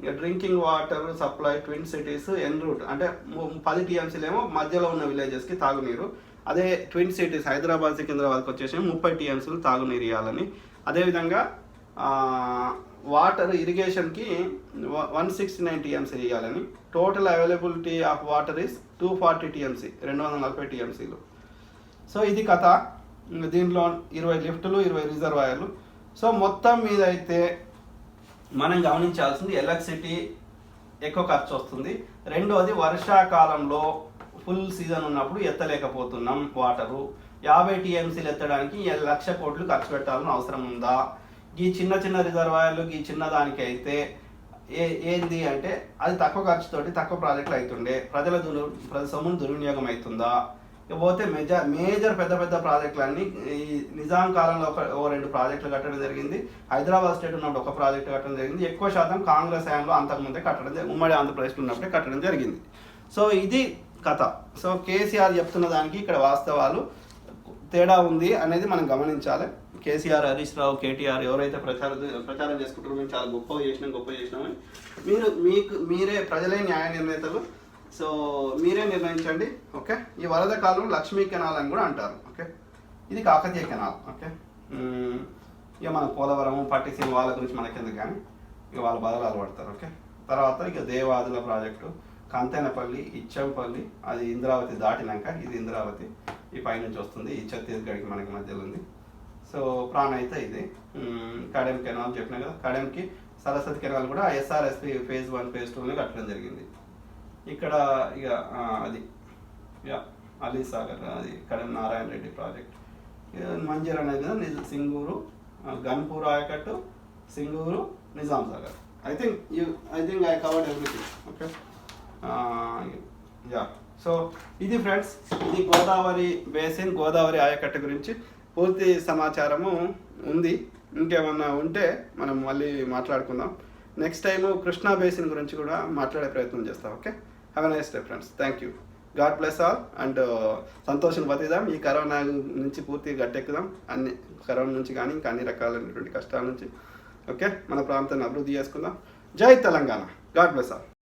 ఇక drinking water supply twin cities en route అంటే 10 టీఎంసీలు ఏమో మధ్యలో ఉన్న విలేజెస్కి తాగునీరు. అదే ట్విన్ సిటీస్ హైదరాబాద్ సికింద్రాబాద్కి వచ్చేసి 30 టీఎంసీలు తాగునీరు ఇవ్వాలని. అదేవిధంగా వాటర్ ఇరిగేషన్కి 169 టీఎంసీ ఇవ్వాలని. Total availability of water is 240 TMC, 240 టీఎంసీలు. సో ఇది కథ. దీంట్లో 20 లిఫ్టులు, 20 రిజర్వాయర్లు. సో మొత్తం మీద అయితే మనం గమనించాల్సింది ఎలక్ట్రిసిటీ ఎక్కువ ఖర్చు వస్తుంది. రెండోది వర్షాకాలంలో ఫుల్ సీజన్ ఉన్నప్పుడు ఎత్తలేకపోతున్నాం వాటరు. 50 టీఎంసీలు ఎత్తడానికి 1,00,000 కోట్లు ఖర్చు పెట్టాలని అవసరం ఉందా? ఈ చిన్న రిజర్వాయర్లు ఈ చిన్న దానికి అయితే ఏంది అంటే అది తక్కువ ఖర్చుతోటి తక్కువ ప్రాజెక్టులు అవుతుండే, ప్రజల సొమ్మును దుర్వినియోగం అవుతుందా? ఇకపోతే మేజర్ పెద్ద ప్రాజెక్టులన్నీ ఈ నిజాం కాలంలో 2 ప్రాజెక్టులు కట్టడం జరిగింది. హైదరాబాద్ స్టేట్ ఉన్నప్పుడు 1 ప్రాజెక్టు కట్టడం జరిగింది. ఎక్కువ శాతం కాంగ్రెస్ హయాంలో అంతకుముందే కట్టడం, ఉమ్మడి ఆంధ్రప్రదేశ్లో ఉన్నప్పుడే కట్టడం జరిగింది. సో ఇది కథ. సో కేసీఆర్ చెప్తున్న దానికి ఇక్కడ వాస్తవాలు తేడా ఉంది అనేది మనం గమనించాలి. కేసీఆర్, హరీష్ రావు, కేటీఆర్ ఎవరైతే ప్రచారం చేసుకుంటారో మేము చాలా గొప్పగా చేసినామని మీరే ప్రజలే న్యాయ నిర్ణేతలు. సో మీరే నిర్ణయించండి. ఓకే, ఈ వరద కాలం లక్ష్మీ కెనాల్ అని కూడా అంటారు. ఓకే, ఇది కాకతీయ కెనాల్. ఓకే, ఇక మన పోలవరం, పట్టిసీమ వాళ్ళ గురించి మనకెందుకు కానీ ఇక వాళ్ళ బాధలు అలవాడతారు. ఓకే, తర్వాత ఇక దేవాదుల ప్రాజెక్టు, కంతెనపల్లి, ఇచ్చంపల్లి, అది ఇంద్రావతి దాటినాక ఇది ఇంద్రావతి ఈ పైనుంచి వస్తుంది, ఈ ఛత్తీస్గఢ్కి మనకి మధ్యలో ఉంది. సో ప్రాణ అయితే ఇది కడెం కెనాల్ చెప్పినా కదా, కడెంకి సరస్వతి కెనాల్ కూడా ఎస్ఆర్ఎస్పి ఫేజ్ 1 ఫేజ్ 2 కట్టడం జరిగింది. ఇక్కడ ఇక అది ఇక అలీ సాగర్, అది కడెం నారాయణ రెడ్డి ప్రాజెక్ట్. మంజీర్ అనేది సింగూరు, గన్పూర్ ఆయకట్టు, Singur, Nizam Sagar. I think I covered everything. Okay, yeah. So ఇది ఫ్రెండ్స్, ఇది గోదావరి బేసిన్, గోదావరి ఆయకట్టు గురించి పూర్తి సమాచారము ఉంది. ఇంకేమన్నా ఉంటే మనం మళ్ళీ మాట్లాడుకుందాం. నెక్స్ట్ టైము కృష్ణా బేసిన్ గురించి కూడా మాట్లాడే ప్రయత్నం చేస్తాం. Okay, have a nice day friends. Thank you. God bless all. And సంతోషం బతిదాం, ఈ కరోనా నుంచి పూర్తిగా గట్టెక్కుదాం. కరోనా నుంచి కానీ ఇంకా అన్ని రకాలైనటువంటి కష్టాల నుంచి. ఓకే, మన ప్రాంతాన్ని అభివృద్ధి చేసుకుందాం. జై తెలంగాణ. God bless all.